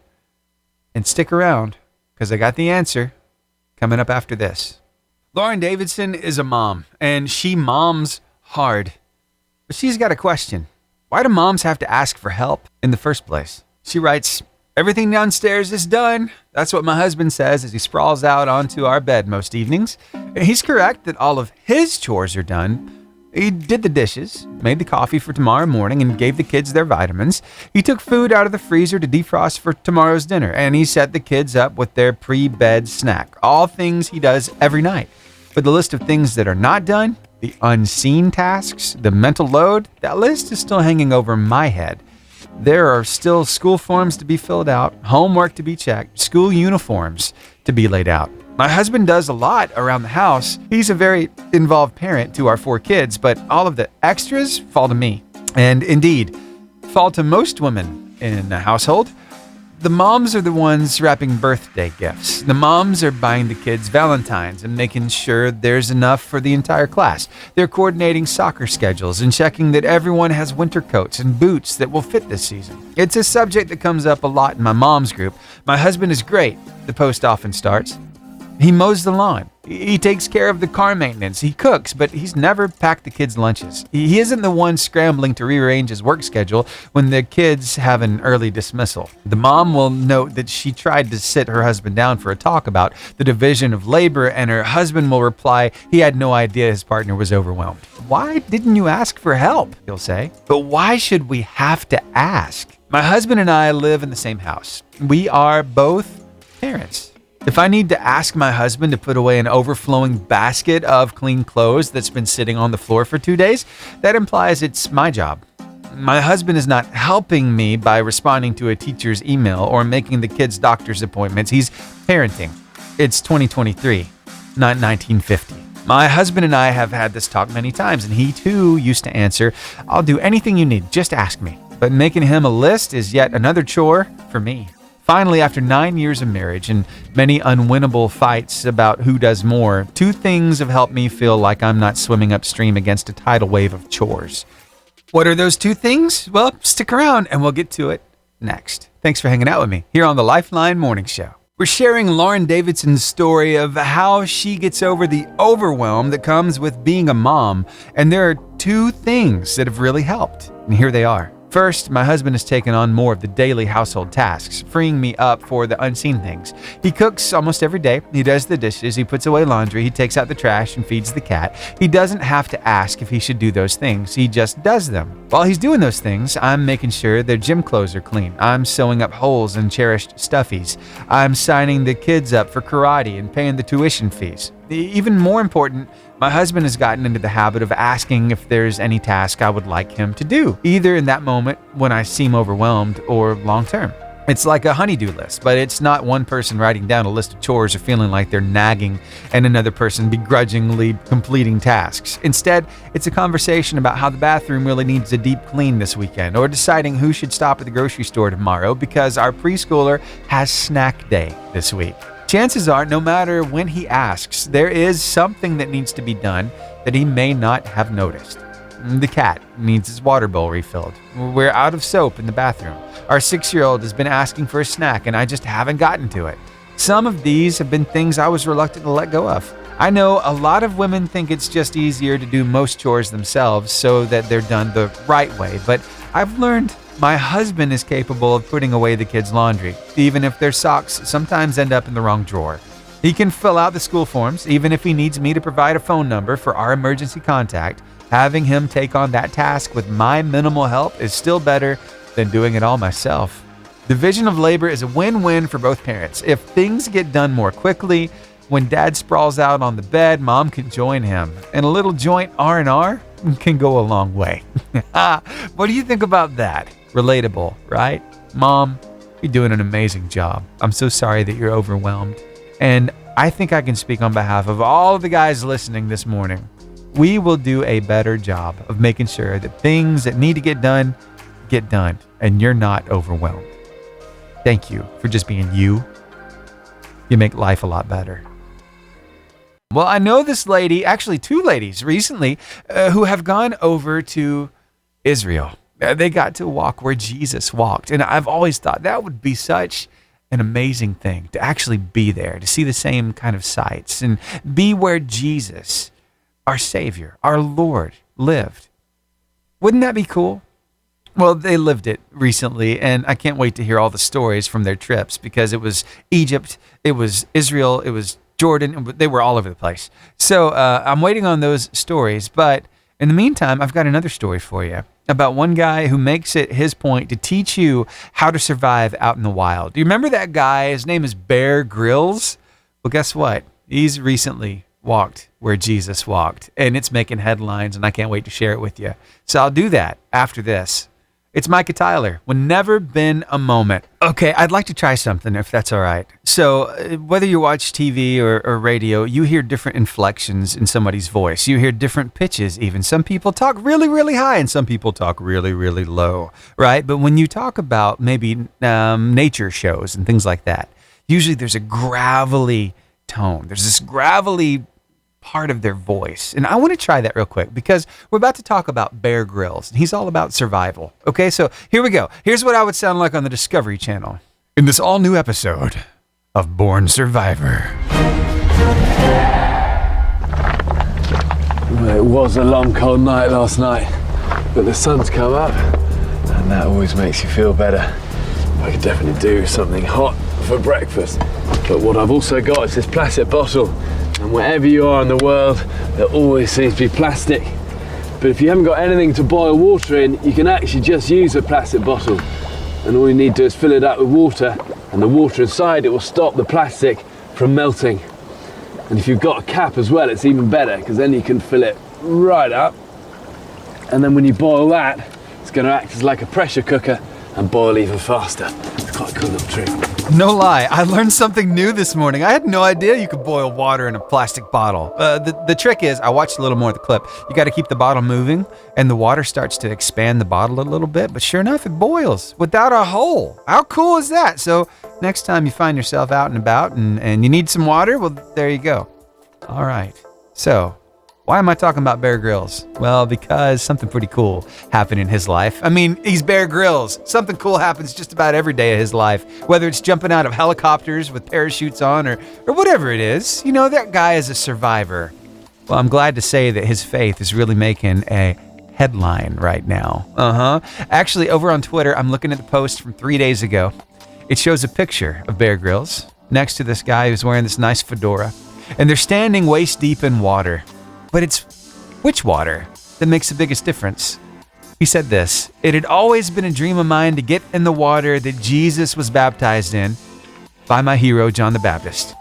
And stick around, because I got the answer coming up after this. Lauren Davidson is a mom, and she moms hard. But she's got a question. Why do moms have to ask for help in the first place? She writes, everything downstairs is done. That's what my husband says as he sprawls out onto our bed most evenings. He's correct that all of his chores are done. He did the dishes, made the coffee for tomorrow morning, and gave the kids their vitamins. He took food out of the freezer to defrost for tomorrow's dinner, and he set the kids up with their pre-bed snack. All things he does every night. But the list of things that are not done, the unseen tasks, the mental load, that list is still hanging over my head. There are still school forms to be filled out, homework to be checked, school uniforms to be laid out. My husband does a lot around the house. He's a very involved parent to our 4 kids, but all of the extras fall to me. And indeed, fall to most women in the household. The moms are the ones wrapping birthday gifts. The moms are buying the kids Valentines and making sure there's enough for the entire class. They're coordinating soccer schedules and checking that everyone has winter coats and boots that will fit this season. It's a subject that comes up a lot in my mom's group. My husband is great, the post often starts. He mows the lawn. He takes care of the car maintenance. He cooks, but he's never packed the kids' lunches. He isn't the one scrambling to rearrange his work schedule when the kids have an early dismissal. The mom will note that she tried to sit her husband down for a talk about the division of labor, and her husband will reply he had no idea his partner was overwhelmed. Why didn't you ask for help? He'll say. But why should we have to ask? My husband and I live in the same house. We are both parents. If I need to ask my husband to put away an overflowing basket of clean clothes that's been sitting on the floor for 2 days, that implies it's my job. My husband is not helping me by responding to a teacher's email or making the kids' doctor's appointments. He's parenting. It's 2023, not 1950. My husband and I have had this talk many times, and he too used to answer, I'll do anything you need, just ask me. But making him a list is yet another chore for me. Finally, after 9 years of marriage and many unwinnable fights about who does more, 2 things have helped me feel like I'm not swimming upstream against a tidal wave of chores. What are those 2 things? Well, stick around and we'll get to it next. Thanks for hanging out with me here on the Lifeline Morning Show. We're sharing Lauren Davidson's story of how she gets over the overwhelm that comes with being a mom. And there are 2 things that have really helped. And here they are. First, my husband has taken on more of the daily household tasks, freeing me up for the unseen things. He cooks almost every day. He does the dishes. He puts away laundry. He takes out the trash and feeds the cat. He doesn't have to ask if he should do those things. He just does them. While he's doing those things, I'm making sure their gym clothes are clean. I'm sewing up holes in cherished stuffies. I'm signing the kids up for karate and paying the tuition fees. Even more important, my husband has gotten into the habit of asking if there's any task I would like him to do, either in that moment when I seem overwhelmed or long term. It's like a honey-do list, but it's not one person writing down a list of chores or feeling like they're nagging and another person begrudgingly completing tasks. Instead, it's a conversation about how the bathroom really needs a deep clean this weekend, or deciding who should stop at the grocery store tomorrow because our preschooler has snack day this week. Chances are, no matter when he asks, there is something that needs to be done that he may not have noticed. The cat needs his water bowl refilled. We're out of soap in the bathroom. Our 6-year-old has been asking for a snack, and I just haven't gotten to it. Some of these have been things I was reluctant to let go of. I know a lot of women think it's just easier to do most chores themselves so that they're done the right way, but I've learned my husband is capable of putting away the kids' laundry, even if their socks sometimes end up in the wrong drawer. He can fill out the school forms, even if he needs me to provide a phone number for our emergency contact. Having him take on that task with my minimal help is still better than doing it all myself. Division of labor is a win-win for both parents. If things get done more quickly, when dad sprawls out on the bed, mom can join him. And a little joint R&R can go a long way. What do you think about that? Relatable, right? Mom, you're doing an amazing job. I'm so sorry that you're overwhelmed. And I think I can speak on behalf of all of the guys listening this morning. We will do a better job of making sure that things that need to get done, and you're not overwhelmed. Thank you for just being you. You make life a lot better. Well, I know this lady, actually two ladies recently, who have gone over to Israel. They got to walk where Jesus walked. And I've always thought that would be such an amazing thing to actually be there, to see the same kind of sights and be where Jesus, our Savior, our Lord, lived. Wouldn't that be cool? Well, they lived it recently, and I can't wait to hear all the stories from their trips because it was Egypt, it was Israel, it was Jordan. They were all over the place. So I'm waiting on those stories. But in the meantime, I've got another story for you about one guy who makes it his point to teach you how to survive out in the wild. Do you remember that guy? His name is Bear Grylls. Well, guess what? He's recently walked where Jesus walked, and it's making headlines, and I can't wait to share it with you. So I'll do that after this. It's Micah Tyler, when Never Been a Moment. Okay, I'd like to try something, if that's all right. So whether you watch TV or radio, you hear different inflections in somebody's voice. You hear different pitches even. Some people talk really, really high, and some people talk really, really low, right? But when you talk about maybe nature shows and things like that, usually there's a gravelly tone. There's this gravelly part of their voice. And I want to try that real quick because we're about to talk about Bear Grylls, and he's all about survival. Okay, so here we go. Here's what I would sound like on the Discovery Channel in this all-new episode of Born Survivor. Well, it was a long, cold night last night, but the sun's come up, and that always makes you feel better. I could definitely do something hot for breakfast. But what I've also got is this plastic bottle. And wherever you are in the world, there always seems to be plastic. But if you haven't got anything to boil water in, you can actually just use a plastic bottle. And all you need to do is fill it up with water, and the water inside it will stop the plastic from melting. And if you've got a cap as well, it's even better, because then you can fill it right up. And then when you boil that, it's going to act as like a pressure cooker and boil even faster. It's quite a cool little trick. No lie, I learned something new this morning. I had no idea you could boil water in a plastic bottle. The trick is, I watched a little more of the clip. You got to keep the bottle moving, and the water starts to expand the bottle a little bit. But sure enough, it boils without a hole. How cool is that? So next time you find yourself out and about and you need some water, well, there you go. All right. So why am I talking about Bear Grylls? Well, because something pretty cool happened in his life. I mean, he's Bear Grylls. Something cool happens just about every day of his life, whether it's jumping out of helicopters with parachutes on or whatever it is. You know, that guy is a survivor. Well, I'm glad to say that his faith is really making a headline right now. Actually, over on Twitter, I'm looking at the post from 3 days ago. It shows a picture of Bear Grylls next to this guy who's wearing this nice fedora, and they're standing waist deep in water. But it's which water that makes the biggest difference? He said this: "It had always been a dream of mine to get in the water that Jesus was baptized in by my hero, John the Baptist."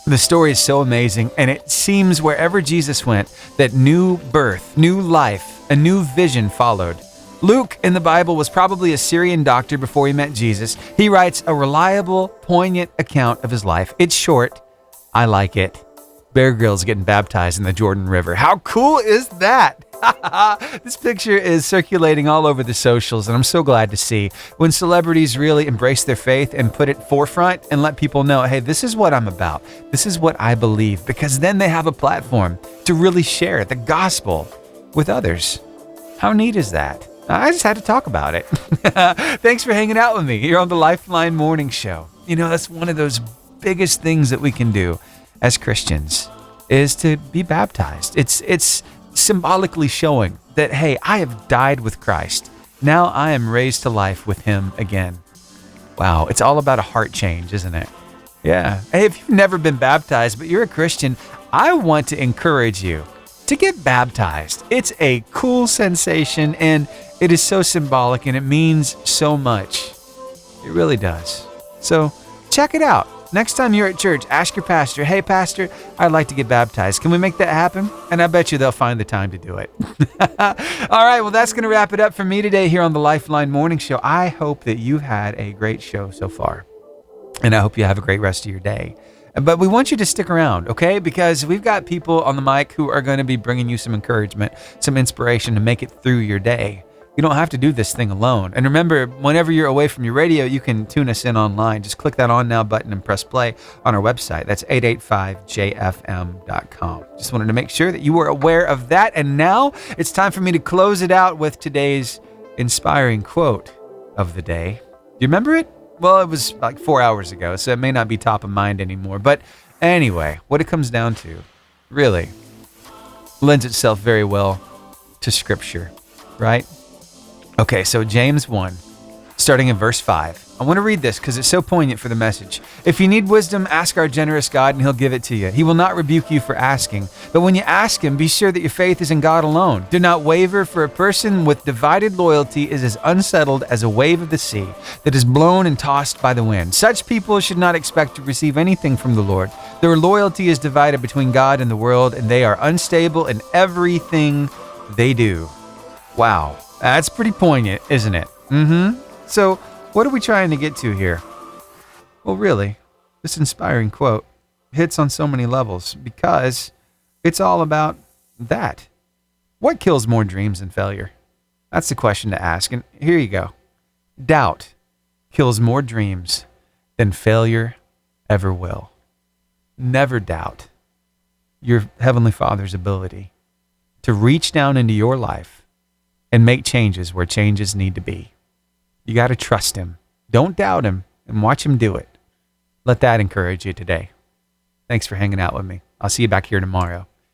The story is so amazing, and it seems wherever Jesus went, that new birth, new life, a new vision followed. Luke in the Bible was probably a Syrian doctor before he met Jesus. He writes a reliable, poignant account of his life. It's short. I like it. Bear Grylls getting baptized in the Jordan River. How cool is that? This picture is circulating all over the socials, and I'm so glad to see when celebrities really embrace their faith and put it forefront and let people know, hey, this is what I'm about. This is what I believe, because then they have a platform to really share the gospel with others. How neat is that? I just had to talk about it. Thanks for hanging out with me here on the Lifeline Morning Show. You know, that's one of those biggest things that we can do as Christians is to be baptized. It's symbolically showing that, hey, I have died with Christ. Now I am raised to life with him again. Wow, it's all about a heart change, isn't it? Yeah. Hey, if you've never been baptized, but you're a Christian, I want to encourage you to get baptized. It's a cool sensation, and it is so symbolic, and it means so much. It really does. So check it out. Next time you're at church, ask your pastor, hey, pastor, I'd like to get baptized. Can we make that happen? And I bet you they'll find the time to do it. All right, well, that's going to wrap it up for me today here on the Lifeline Morning Show. I hope that you've had a great show so far, and I hope you have a great rest of your day. But we want you to stick around, okay? Because we've got people on the mic who are going to be bringing you some encouragement, some inspiration to make it through your day. You don't have to do this thing alone. And remember, whenever you're away from your radio, you can tune us in online. Just click that On Now button and press play on our website. That's 885jfm.com. Just wanted to make sure that you were aware of that. And now it's time for me to close it out with today's inspiring quote of the day. Do you remember it? Well, it was like 4 hours ago, so it may not be top of mind anymore. But anyway, what it comes down to really lends itself very well to Scripture, right? Okay, so James 1, starting in verse 5. I want to read this because it's so poignant for the message. If you need wisdom, ask our generous God and he'll give it to you. He will not rebuke you for asking. But when you ask him, be sure that your faith is in God alone. Do not waver, for a person with divided loyalty is as unsettled as a wave of the sea that is blown and tossed by the wind. Such people should not expect to receive anything from the Lord. Their loyalty is divided between God and the world, and they are unstable in everything they do. Wow. That's pretty poignant, isn't it? So, what are we trying to get to here? Well, really, this inspiring quote hits on so many levels because it's all about that. What kills more dreams than failure? That's the question to ask. And here you go. Doubt kills more dreams than failure ever will. Never doubt your Heavenly Father's ability to reach down into your life and make changes where changes need to be. You got to trust him. Don't doubt him, and watch him do it. Let that encourage you today. Thanks for hanging out with me. I'll see you back here tomorrow.